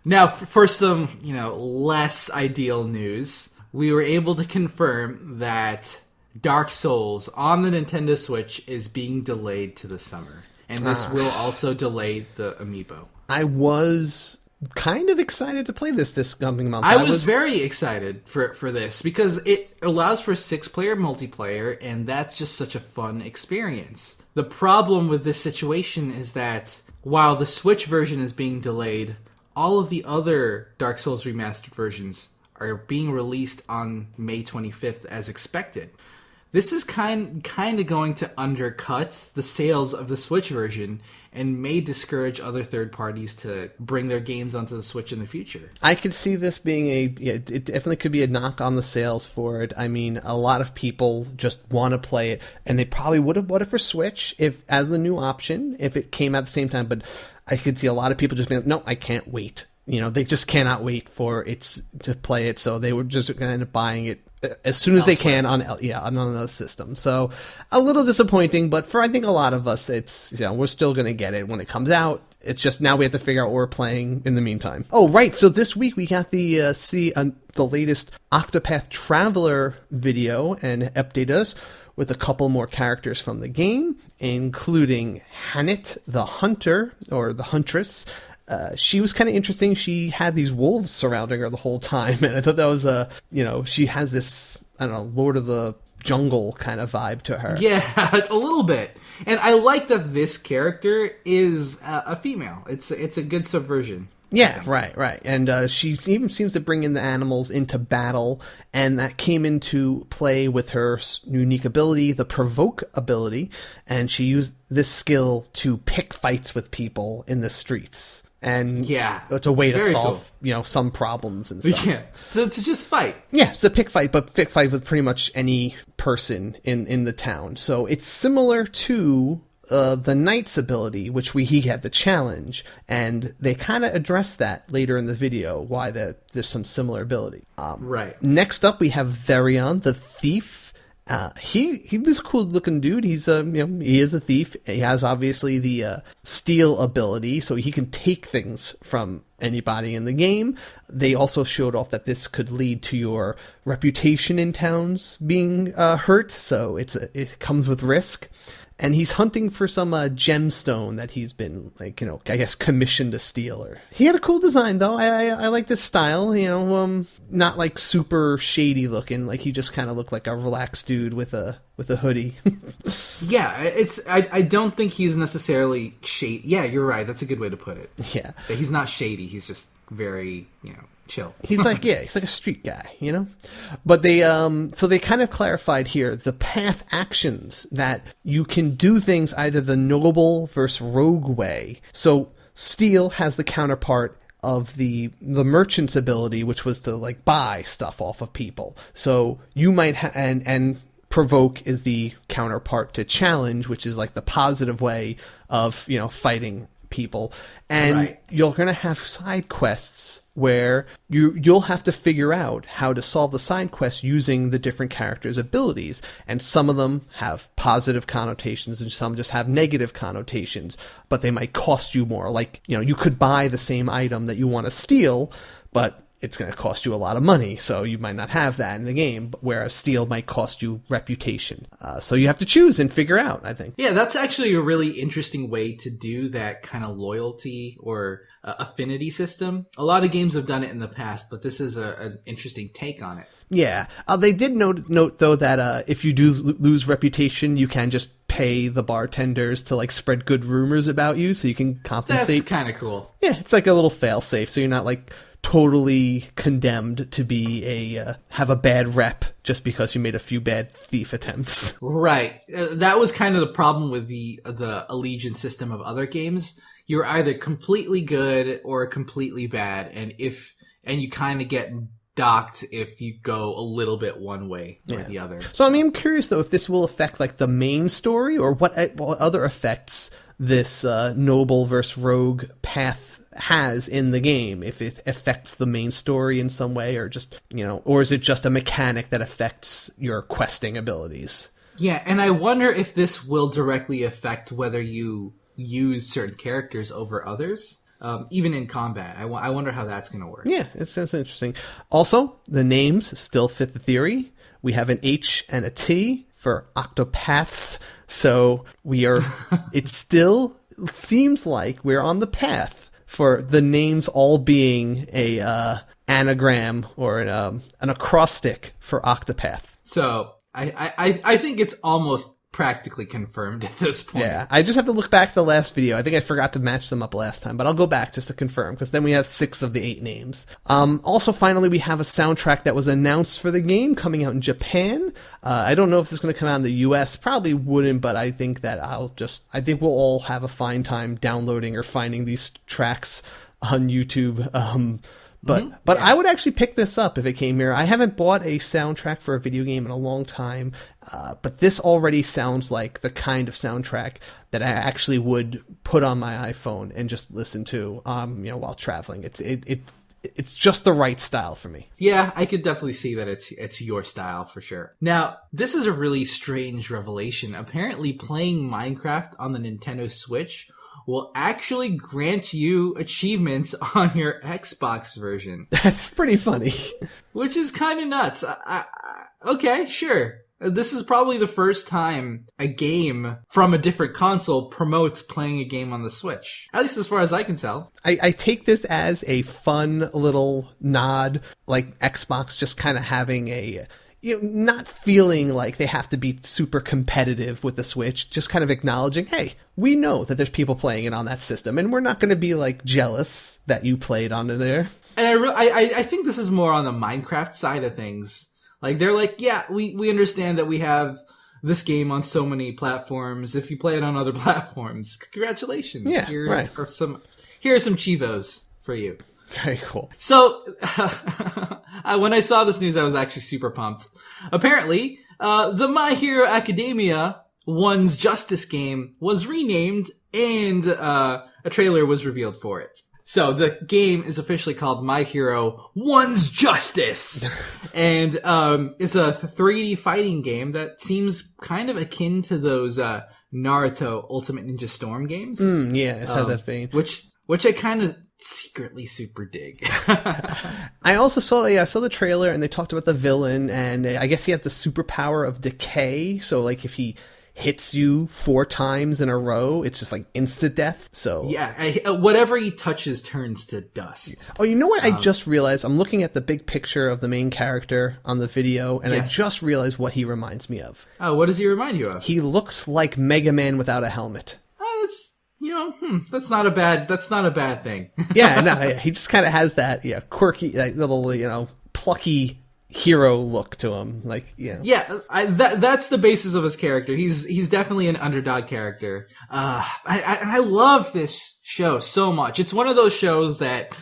Now, for some, less ideal news, we were able to confirm that Dark Souls on the Nintendo Switch is being delayed to the summer. And this will also delay the amiibo. I was kind of excited to play this coming month. I was very excited for this because it allows for 6-player multiplayer, and that's just such a fun experience. The problem with this situation is that while the Switch version is being delayed, all of the other Dark Souls remastered versions are being released on May 25th as expected. This is kind of going to undercut the sales of the Switch version and may discourage other third parties to bring their games onto the Switch in the future. I could see this being it definitely could be a knock on the sales for it. I mean, a lot of people just want to play it, and they probably would have bought it for Switch as the new option if it came out at the same time, but I could see a lot of people just being like, no, I can't wait. They just cannot wait for it to play it, so they were just going to end up buying it as soon as they can on another system. So a little disappointing, but for I think a lot of us, it's we're still going to get it when it comes out. It's just now we have to figure out what we're playing in the meantime. Oh, right. So this week we got the latest Octopath Traveler video and update us with a couple more characters from the game, including Hannett, the hunter or the huntress. She was kind of interesting. She had these wolves surrounding her the whole time, and I thought that was she has this, I don't know, Lord of the Jungle kind of vibe to her. Yeah, a little bit. And I like that this character is a female. It's a good subversion. Yeah, right. And she even seems to bring in the animals into battle, and that came into play with her unique ability, the Provoke ability, and she used this skill to pick fights with people in the streets. And yeah, it's a way to solve, cool. Some problems and stuff. Yeah, to just fight. Yeah, it's a pick fight, but pick fight with pretty much any person in the town. So it's similar to the Knight's ability, which he had the challenge, and they kind of address that later in the video, why there's some similar ability. Right. Next up, we have Varian, the thief. He was a cool looking dude. He's he is a thief. He has obviously the steal ability, so he can take things from anybody in the game. They also showed off that this could lead to your reputation in towns being hurt, so it comes with risk. And he's hunting for some gemstone that he's been, I guess commissioned to steal. He had a cool design, though. I like this style, not like super shady looking. Like he just kind of looked like a relaxed dude with a hoodie. Yeah, I don't think he's necessarily shady. Yeah, you're right. That's a good way to put it. Yeah. He's not shady. He's just very, chill. He's like a street guy, But they kind of clarified here the path actions that you can do things either the noble versus rogue way. So steal has the counterpart of the merchant's ability, which was to like buy stuff off of people. So you might and provoke is the counterpart to challenge, which is like the positive way of fighting people. And right. You're going to have side quests where you'll have to figure out how to solve the side quests using the different characters' abilities. And some of them have positive connotations and some just have negative connotations, but they might cost you more. Like, you could buy the same item that you want to steal, but it's going to cost you a lot of money, so you might not have that in the game, whereas steal might cost you reputation. So you have to choose and figure out, I think. Yeah, that's actually a really interesting way to do that kind of loyalty or affinity system. A lot of games have done it in the past, but this is an interesting take on it. Yeah. They did note though, that if you do lose reputation, you can just pay the bartenders to like spread good rumors about you, so you can compensate. That's kind of cool. Yeah, it's like a little fail-safe, so you're not like totally condemned to be have a bad rep just because you made a few bad thief attempts. Right. That was kind of the problem with the allegiance system of other games. You're either completely good or completely bad, and you kind of get docked if you go a little bit one way or the other. So I mean, I'm curious though if this will affect like the main story, or what other effects this noble versus rogue path has in the game, if it affects the main story in some way, or just, or is it just a mechanic that affects your questing abilities? Yeah, and I wonder if this will directly affect whether you use certain characters over others, even in combat. I wonder how that's going to work. Yeah, it sounds interesting. Also, the names still fit the theory. We have an H and a T for Octopath, so we are. It still seems like we're on the path for the names all being a anagram or an acrostic for Octopath. So I think it's almost practically confirmed at this point. Yeah, I just have to look back to the last video. I think I forgot to match them up last time, but I'll go back just to confirm, because then we have 6 of the 8 names. Also, finally, we have a soundtrack that was announced for the game coming out in Japan. I don't know if this is going to come out in the US. Probably wouldn't, but I think that I think we'll all have a fine time downloading or finding these tracks on YouTube. But I would actually pick this up if it came here. I haven't bought a soundtrack for a video game in a long time, but this already sounds like the kind of soundtrack that I actually would put on my iPhone and just listen to, while traveling. It's just the right style for me. Yeah, I could definitely see that it's your style for sure. Now, this is a really strange revelation. Apparently, playing Minecraft on the Nintendo Switch will actually grant you achievements on your Xbox version. That's pretty funny. Which is kind of nuts. Okay, sure. This is probably the first time a game from a different console promotes playing a game on the Switch. At least as far as I can tell. I take this as a fun little nod, like Xbox just kind of having a... not feeling like they have to be super competitive with the Switch, just kind of acknowledging, hey, we know that there's people playing it on that system, and we're not going to be, like, jealous that you played on it there. And I think this is more on the Minecraft side of things. Like, they're like, yeah, we understand that we have this game on so many platforms. If you play it on other platforms, congratulations. Yeah, right. Here are some Chivos for you. Very cool. So, when I saw this news, I was actually super pumped. Apparently, the My Hero Academia One's Justice game was renamed, and a trailer was revealed for it. So, the game is officially called My Hero One's Justice, and it's a 3D fighting game that seems kind of akin to those Naruto Ultimate Ninja Storm games. Yeah, it has that vein. Which I kind of secretly super dig. I also saw the trailer, and they talked about the villain, and I guess he has the superpower of decay. So, like, if he hits you 4 times in a row, it's just like instant death. So yeah, whatever he touches turns to dust. Oh, you know what? I just realized I'm looking at the big picture of the main character on the video, and yes. I just realized what he reminds me of. Oh, what does he remind you of? He looks like Mega Man without a helmet. That's not a bad thing. Yeah, no, he just kind of has that quirky, little plucky hero look to him, Yeah, that's the basis of his character. He's definitely an underdog character. I love this show so much. It's one of those shows that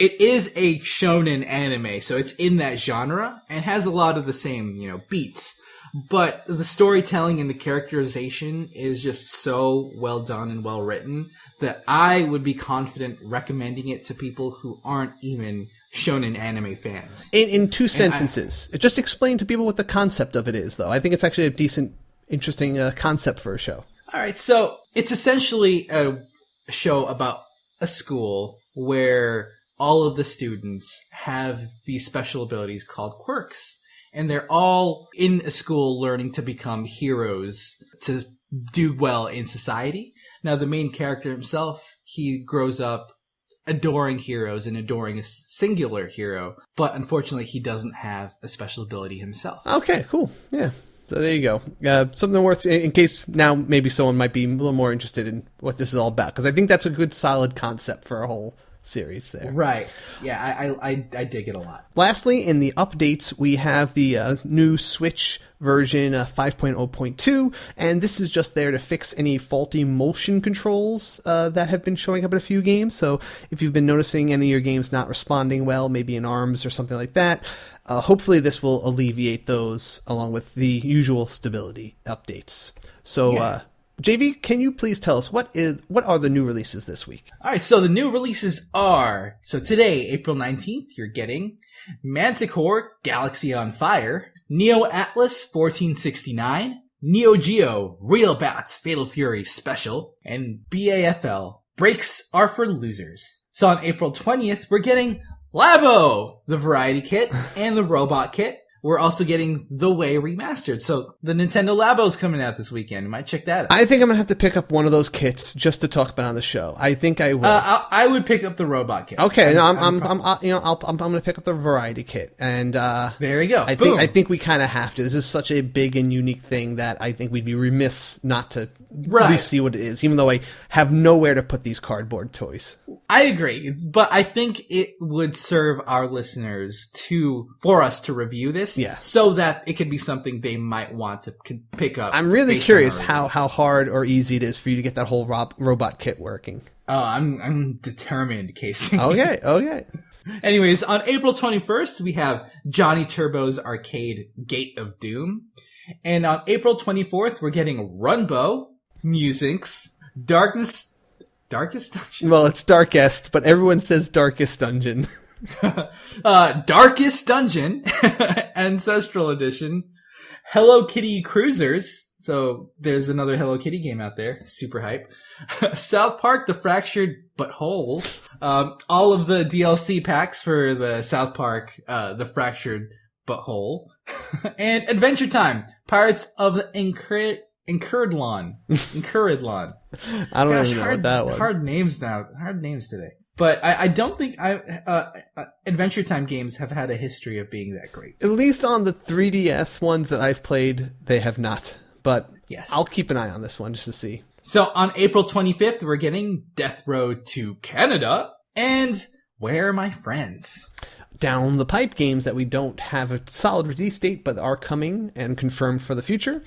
it is a shonen anime, so it's in that genre and has a lot of the same beats. But the storytelling and the characterization is just so well done and well written that I would be confident recommending it to people who aren't even shonen anime fans. In 2 sentences, just explain to people what the concept of it is, though. I think it's actually a decent, interesting concept for a show. All right, so it's essentially a show about a school where all of the students have these special abilities called quirks. And they're all in a school learning to become heroes to do well in society. Now, the main character himself, he grows up adoring heroes and adoring a singular hero. But unfortunately, he doesn't have a special ability himself. Okay, cool. Yeah. So there you go. Something worth, in case now maybe someone might be a little more interested in what this is all about. Because I think that's a good, solid concept for a whole series there. Right. Yeah, I dig it a lot. Lastly, in the updates, we have the new Switch version 5.0.2, and this is just there to fix any faulty motion controls that have been showing up in a few games. So if you've been noticing any of your games not responding well, maybe in ARMS or something like that, hopefully this will alleviate those along with the usual stability updates. So, JV, can you please tell us what are the new releases this week? All right, so the new releases are, so today, April 19th, you're getting Manticore Galaxy on Fire, Neo Atlas 1469, Neo Geo Real Bats Fatal Fury Special, and BAFL Breaks Are for Losers. So on April 20th, we're getting Labo, the Variety Kit, and the Robot Kit. We're also getting The Way Remastered. So the Nintendo Labo's coming out this weekend. You might check that out. I think I'm going to have to pick up one of those kits just to talk about on the show. I think I will. I would pick up the Robot Kit. Okay, I'm going to pick up the Variety Kit. And there you go. I think we kind of have to. This is such a big and unique thing that I think we'd be remiss not to at least see what it is, even though I have nowhere to put these cardboard toys. I agree, but I think it would serve our listeners for us to review this, so that it could be something they might want to pick up. I'm really curious how hard or easy it is for you to get that whole robot kit working. Oh, I'm determined, Casey. Okay. Anyways, on April 21st, we have Johnny Turbo's arcade Gate of Doom, and on April 24th, we're getting Runbow, Musings, Darkest Dungeon? Well, it's Darkest, but everyone says Darkest Dungeon. Darkest Dungeon, Ancestral Edition, Hello Kitty Cruisers. So there's another Hello Kitty game out there. Super hype. South Park, The Fractured But Whole. All of the DLC packs for the South Park, The Fractured But Whole. And Adventure Time, Pirates of the Incurred-Lawn. I don't even know what that was. Hard names today. But I don't think Adventure Time games have had a history of being that great. At least on the 3DS ones that I've played, they have not. But yes, I'll keep an eye on this one just to see. So on April 25th, we're getting Death Road to Canada and Where Are My Friends? Down the pipe games that we don't have a solid release date but are coming and confirmed for the future.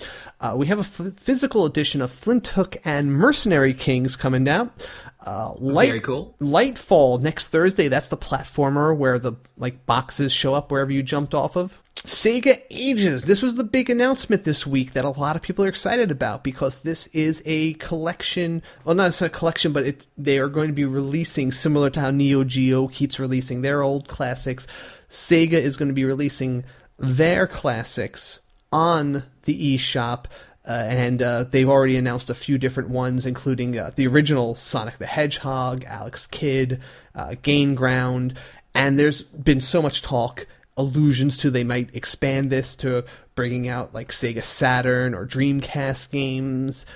We have a physical edition of Flint Hook and Mercenary Kings coming down. Very cool. Lightfall next Thursday. That's the platformer where the boxes show up wherever you jumped off of. Sega Ages. This was the big announcement this week that a lot of people are excited about because this is a collection. Well, not a collection, but they are going to be releasing, similar to how Neo Geo keeps releasing their old classics. Sega is going to be releasing their classics on the eShop. And they've already announced a few different ones, including the original Sonic the Hedgehog, Alex Kidd, Gain Ground. And there's been so much talk, allusions to they might expand this to bringing out Sega Saturn or Dreamcast games.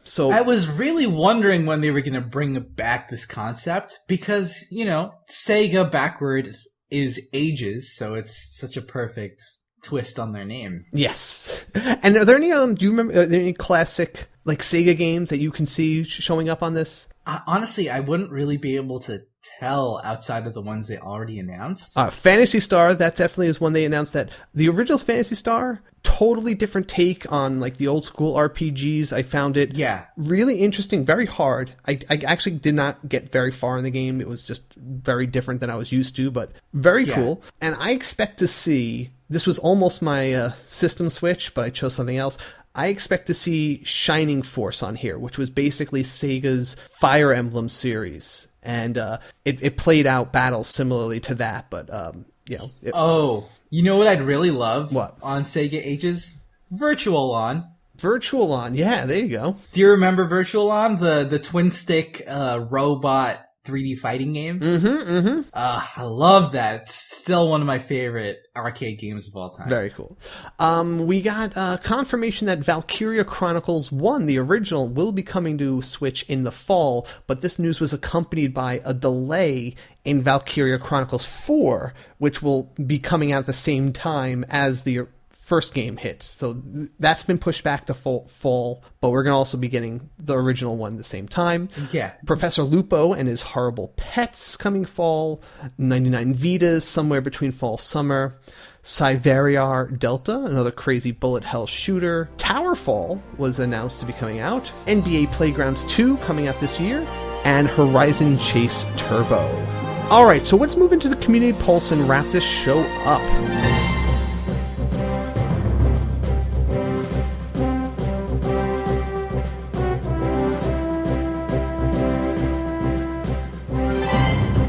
So I was really wondering when they were going to bring back this concept because, Sega backwards is ages, so it's such a perfect twist on their name. Yes. And are there any do you remember are there any classic Sega games that you can see showing up on this? Honestly, I wouldn't really be able to tell outside of the ones they already announced. Phantasy Star, that definitely is one they announced. That the original Phantasy Star, totally different take on the old school RPGs. I found it really interesting, very hard. I actually did not get very far in the game. It was just very different than I was used to, but very cool. And I expect to see, this was almost my system switch, but I chose something else. I expect to see Shining Force on here, which was basically Sega's Fire Emblem series. And it played out battles similarly to that, but you know what I'd really love? What? On Sega Ages? Virtual On. Virtual On, yeah, there you go. Do you remember Virtual On, the twin stick robot 3D fighting game? I love that. It's still one of my favorite arcade games of all time. Very cool. We got confirmation that Valkyria Chronicles 1, the original, will be coming to Switch in the fall, but this news was accompanied by a delay in Valkyria Chronicles 4, which will be coming out at the same time as the first game hits. So that's been pushed back to fall, but we're going to also be getting the original one at the same time. Yeah. Professor Lupo and his horrible pets coming fall. 99 Vitas somewhere between fall summer. Cyveriar Delta, another crazy bullet hell shooter. Towerfall was announced to be coming out. NBA Playgrounds 2 coming out this year. And Horizon Chase Turbo. Alright, so let's move into the Community Pulse and wrap this show up.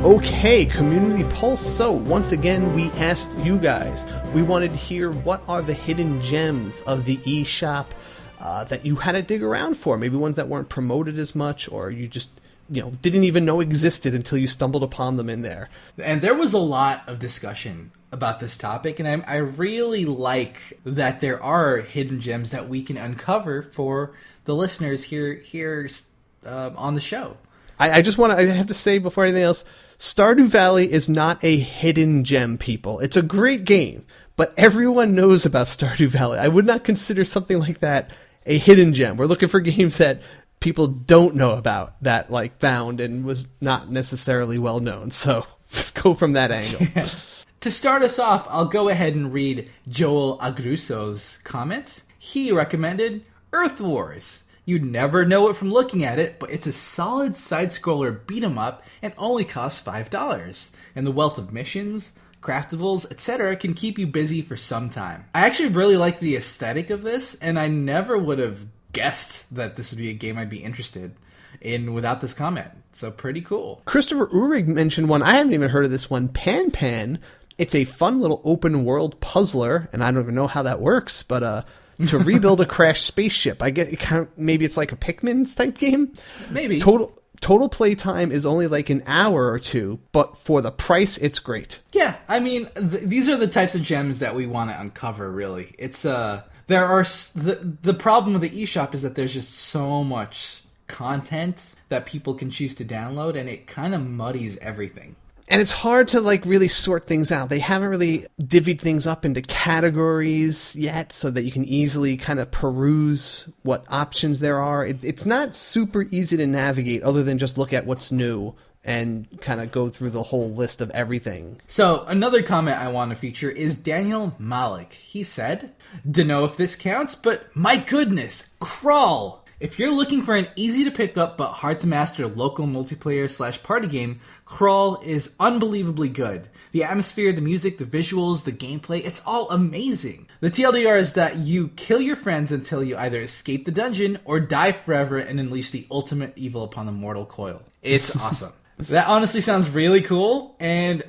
Okay, Community Pulse. So, once again, we asked you guys. We wanted to hear what are the hidden gems of the eShop that you had to dig around for. Maybe ones that weren't promoted as much, or you just, didn't even know existed until you stumbled upon them in there. And there was a lot of discussion about this topic, and I really like that there are hidden gems that we can uncover for the listeners here on the show. I have to say before anything else, Stardew Valley is not a hidden gem, people. It's a great game, but everyone knows about Stardew Valley. I would not consider something like that a hidden gem. We're looking for games that people don't know about, that found and was not necessarily well known. So let's go from that angle. To start us off, I'll go ahead and read Joel Agruso's comment. He recommended Earth Wars. You'd never know it from looking at it, but it's a solid side-scroller beat-em-up and only costs $5. And the wealth of missions, craftables, etc. can keep you busy for some time. I actually really like the aesthetic of this, and I never would have guessed that this would be a game I'd be interested in without this comment. So pretty cool. Christopher Uhrig mentioned one. I haven't even heard of this one. Pan Pan. It's a fun little open-world puzzler, and I don't even know how that works, but to rebuild a crashed spaceship. I get it. Maybe it's like a Pikmin type game. Maybe total play time is only an hour or two, but for the price, it's great. Yeah, I mean, these are the types of gems that we want to uncover. Really, it's the problem with the eShop is that there's just so much content that people can choose to download, and it kind of muddies everything. And it's hard to really sort things out. They haven't really divvied things up into categories yet so that you can easily kind of peruse what options there are. It's not super easy to navigate other than just look at what's new and kind of go through the whole list of everything. So another comment I want to feature is Daniel Malik. He said, "Dunno if this counts, but my goodness, Crawl! If you're looking for an easy-to-pick-up but hard-to-master local multiplayer/party game, Crawl is unbelievably good. The atmosphere, the music, the visuals, the gameplay, it's all amazing. The TLDR is that you kill your friends until you either escape the dungeon or die forever and unleash the ultimate evil upon the mortal coil. It's awesome." That honestly sounds really cool, and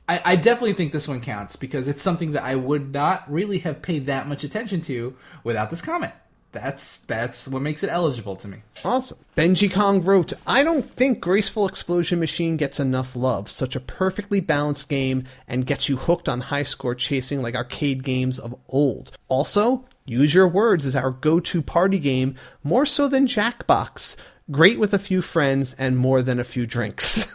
I definitely think this one counts because it's something that I would not really have paid that much attention to without this comment. That's what makes it eligible to me. Awesome. Benji Kong wrote, "I don't think Graceful Explosion Machine gets enough love. Such a perfectly balanced game and gets you hooked on high score chasing like arcade games of old. Also, Use Your Words is our go-to party game, more so than Jackbox. Great with a few friends and more than a few drinks."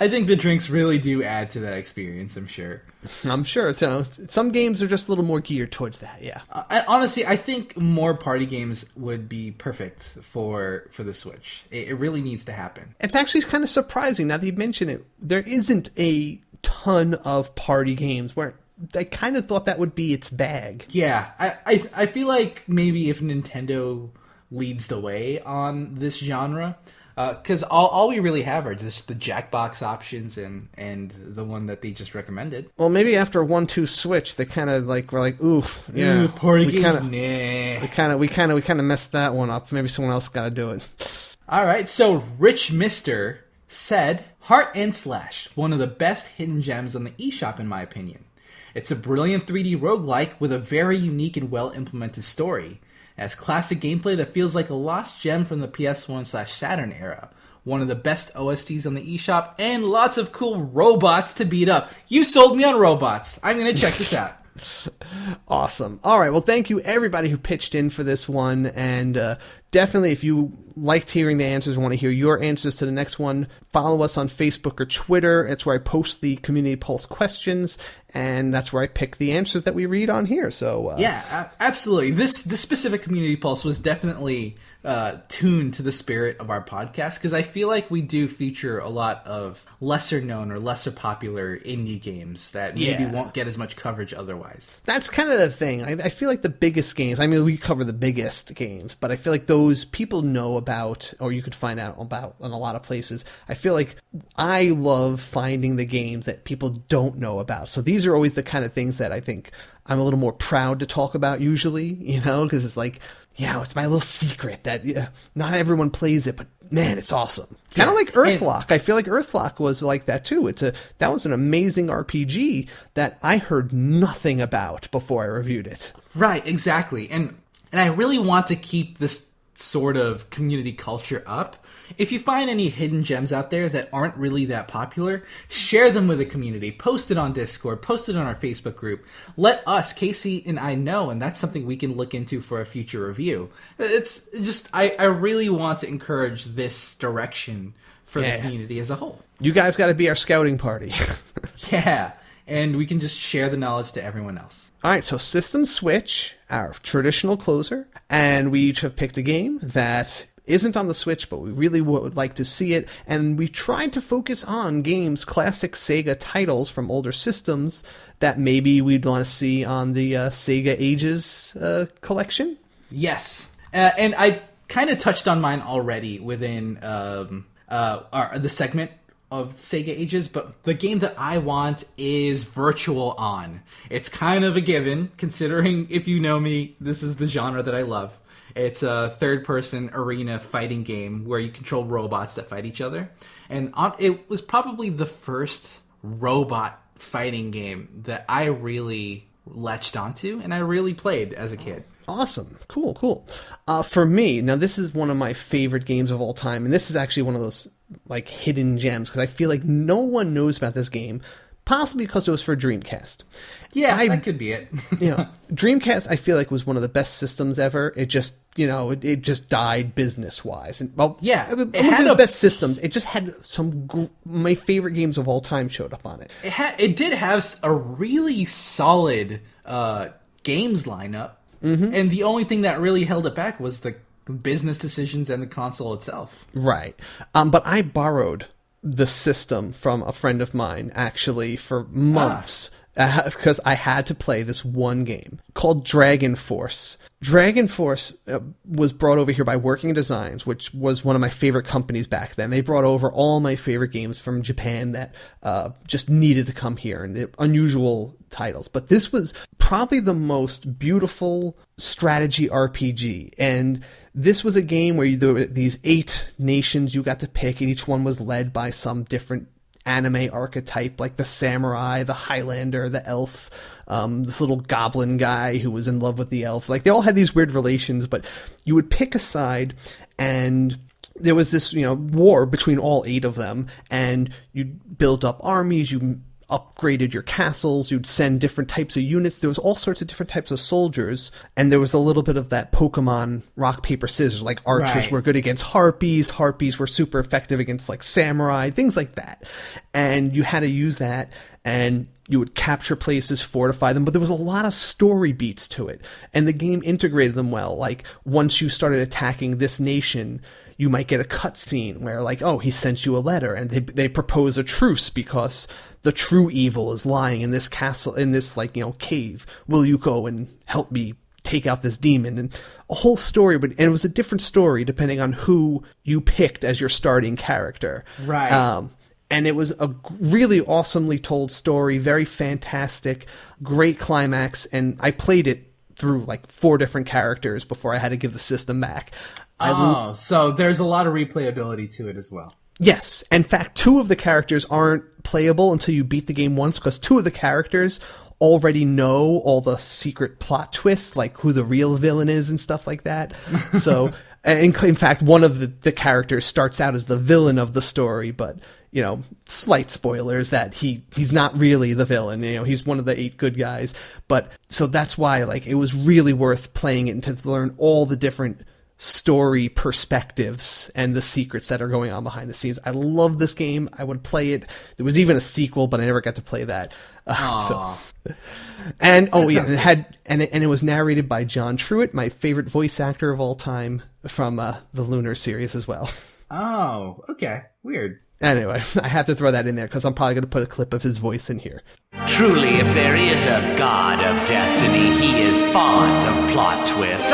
I think the drinks really do add to that experience, I'm sure. I'm sure. So, some games are just a little more geared towards that, yeah. Honestly, I think more party games would be perfect for the Switch. It really needs to happen. It's actually kind of surprising, now that you mention it. There isn't a ton of party games where I kind of thought that would be its bag. Yeah, I feel like maybe if Nintendo leads the way on this genre... Because all we really have are just the Jackbox options and the one that they just recommended. Well, maybe after 1-2 Switch, they kind of were like, oof, yeah, party games, nah. We kind of messed that one up. Maybe someone else got to do it. All right, so Rich Mister said, "Heart and Slash, one of the best hidden gems on the eShop in my opinion. It's a brilliant 3D roguelike with a very unique and well implemented story. It has classic gameplay that feels like a lost gem from the PS1/Saturn era. One of the best OSTs on the eShop, and lots of cool robots to beat up. You sold me on robots. I'm going to check this out." Awesome. All right. Well, thank you everybody who pitched in for this one. And definitely, if you liked hearing the answers and want to hear your answers to the next one, follow us on Facebook or Twitter. It's where I post the Community Pulse questions, and that's where I pick the answers that we read on here. So yeah, absolutely. This specific Community Pulse was definitely tuned to the spirit of our podcast, because I feel like we do feature a lot of lesser known or lesser popular indie games that maybe won't get as much coverage otherwise. That's kind of the thing. I feel like the biggest games, I mean, we cover the biggest games, but I feel like those people know about, or you could find out about in a lot of places. I feel like I love finding the games that people don't know about. So these are always the kind of things that I think I'm a little more proud to talk about usually, because it's like, it's my little secret that not everyone plays it, but man, it's awesome. Kind of like Earthlock. I feel like Earthlock was like that too. That was an amazing RPG that I heard nothing about before I reviewed it. Right, exactly. And I really want to keep this sort of community culture up. If you find any hidden gems out there that aren't really that popular, share them with the community. Post it on Discord. Post it on our Facebook group. Let us, Casey and I, know, and that's something we can look into for a future review. It's just, I really want to encourage this direction for the community as a whole. You guys got to be our scouting party. Yeah, and we can just share the knowledge to everyone else. All right, so System Switch, our traditional closer, and we each have picked a game that isn't on the Switch, but we really would like to see it, and we tried to focus on games, classic Sega titles from older systems that maybe we'd want to see on the Sega Ages collection. Yes, and I kind of touched on mine already within the segment of Sega Ages, but the game that I want is Virtual On. It's kind of a given, considering, if you know me, this is the genre that I love. It's a third-person arena fighting game where you control robots that fight each other. And it was probably the first robot fighting game that I really latched onto and I really played as a kid. Awesome. Cool. For me, now this is one of my favorite games of all time, and this is actually one of those like hidden gems, because I feel like no one knows about this game, possibly because it was for Dreamcast. Yeah, that could be it. Dreamcast, I feel like, was one of the best systems ever. It just, it just died business-wise. And, it had the best systems. It just had my favorite games of all time showed up on it. It did have a really solid games lineup, and the only thing that really held it back was the business decisions and the console itself. Right. But I borrowed the system from a friend of mine, actually, for months, because I had to play this one game called Dragon Force. Dragon Force was brought over here by Working Designs, which was one of my favorite companies back then. They brought over all my favorite games from Japan that just needed to come here, and they're unusual titles. But this was probably the most beautiful strategy RPG, and this was a game where there were these 8 nations you got to pick, and each one was led by some different anime archetype, like the samurai, the Highlander, the elf, this little goblin guy who was in love with the elf. Like, they all had these weird relations, but you would pick a side, and there was this, war between all 8 of them, and you'd build up armies, you upgraded your castles, you'd send different types of units. There was all sorts of different types of soldiers, and there was a little bit of that Pokemon rock, paper, scissors, like archers were good against harpies were super effective against like samurai, things like that. And you had to use that, and you would capture places, fortify them, but there was a lot of story beats to it, and the game integrated them well. Like, once you started attacking this nation, you might get a cutscene where, like, oh, he sent you a letter, and they propose a truce because the true evil is lying in this castle, in this, cave. Will you go and help me take out this demon? And a whole story, and it was a different story depending on who you picked as your starting character. Right. And it was a really awesomely told story, very fantastic, great climax, and I played it through, 4 different characters before I had to give the system back. So there's a lot of replayability to it as well. Yes. In fact, 2 of the characters aren't playable until you beat the game once, because 2 of the characters already know all the secret plot twists, like who the real villain is and stuff like that. So, in fact, one of the characters starts out as the villain of the story, but, slight spoilers that he's not really the villain. He's one of the 8 good guys. But, so that's why, it was really worth playing it and to learn all the different story perspectives and the secrets that are going on behind the scenes. I love this game. I would play it. There was even a sequel, but I never got to play that. And it was narrated by John Truitt, my favorite voice actor of all time from the Lunar series as well. Oh, okay. Weird. Anyway, I have to throw that in there because I'm probably going to put a clip of his voice in here. Truly, if there is a god of destiny, he is fond of plot twists.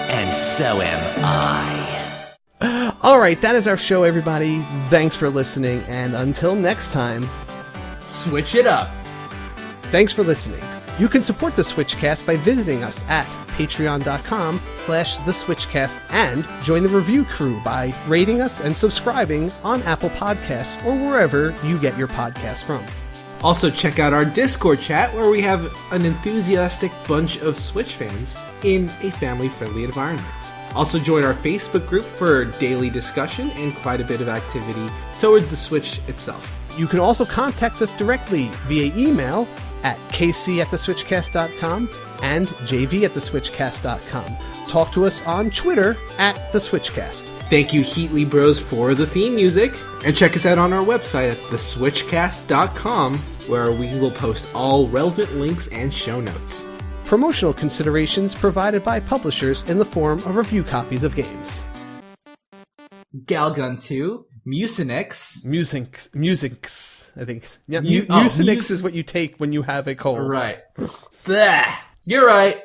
And so am I. All right, that is our show, everybody. Thanks for listening, and until next time, switch it up. Thanks for listening. You can support the SwitchCast by visiting us at patreon.com/theswitchcast and join the review crew by rating us and subscribing on Apple Podcasts or wherever you get your podcasts from. Also check out our Discord chat where we have an enthusiastic bunch of Switch fans in a family-friendly environment. Also join our Facebook group for daily discussion and quite a bit of activity towards the Switch itself. You can also contact us directly via email at kc@theswitchcast.com and jv@theswitchcast.com. Talk to us on Twitter @theswitchcast. Thank you, HeatleyBros, for the theme music. And check us out on our website at theswitchcast.com, where we will post all relevant links and show notes. Promotional considerations provided by publishers in the form of review copies of games. Galgun 2, Mucinex. Musics, I think. Yeah, Mucinex is what you take when you have a cold. Right. You're right.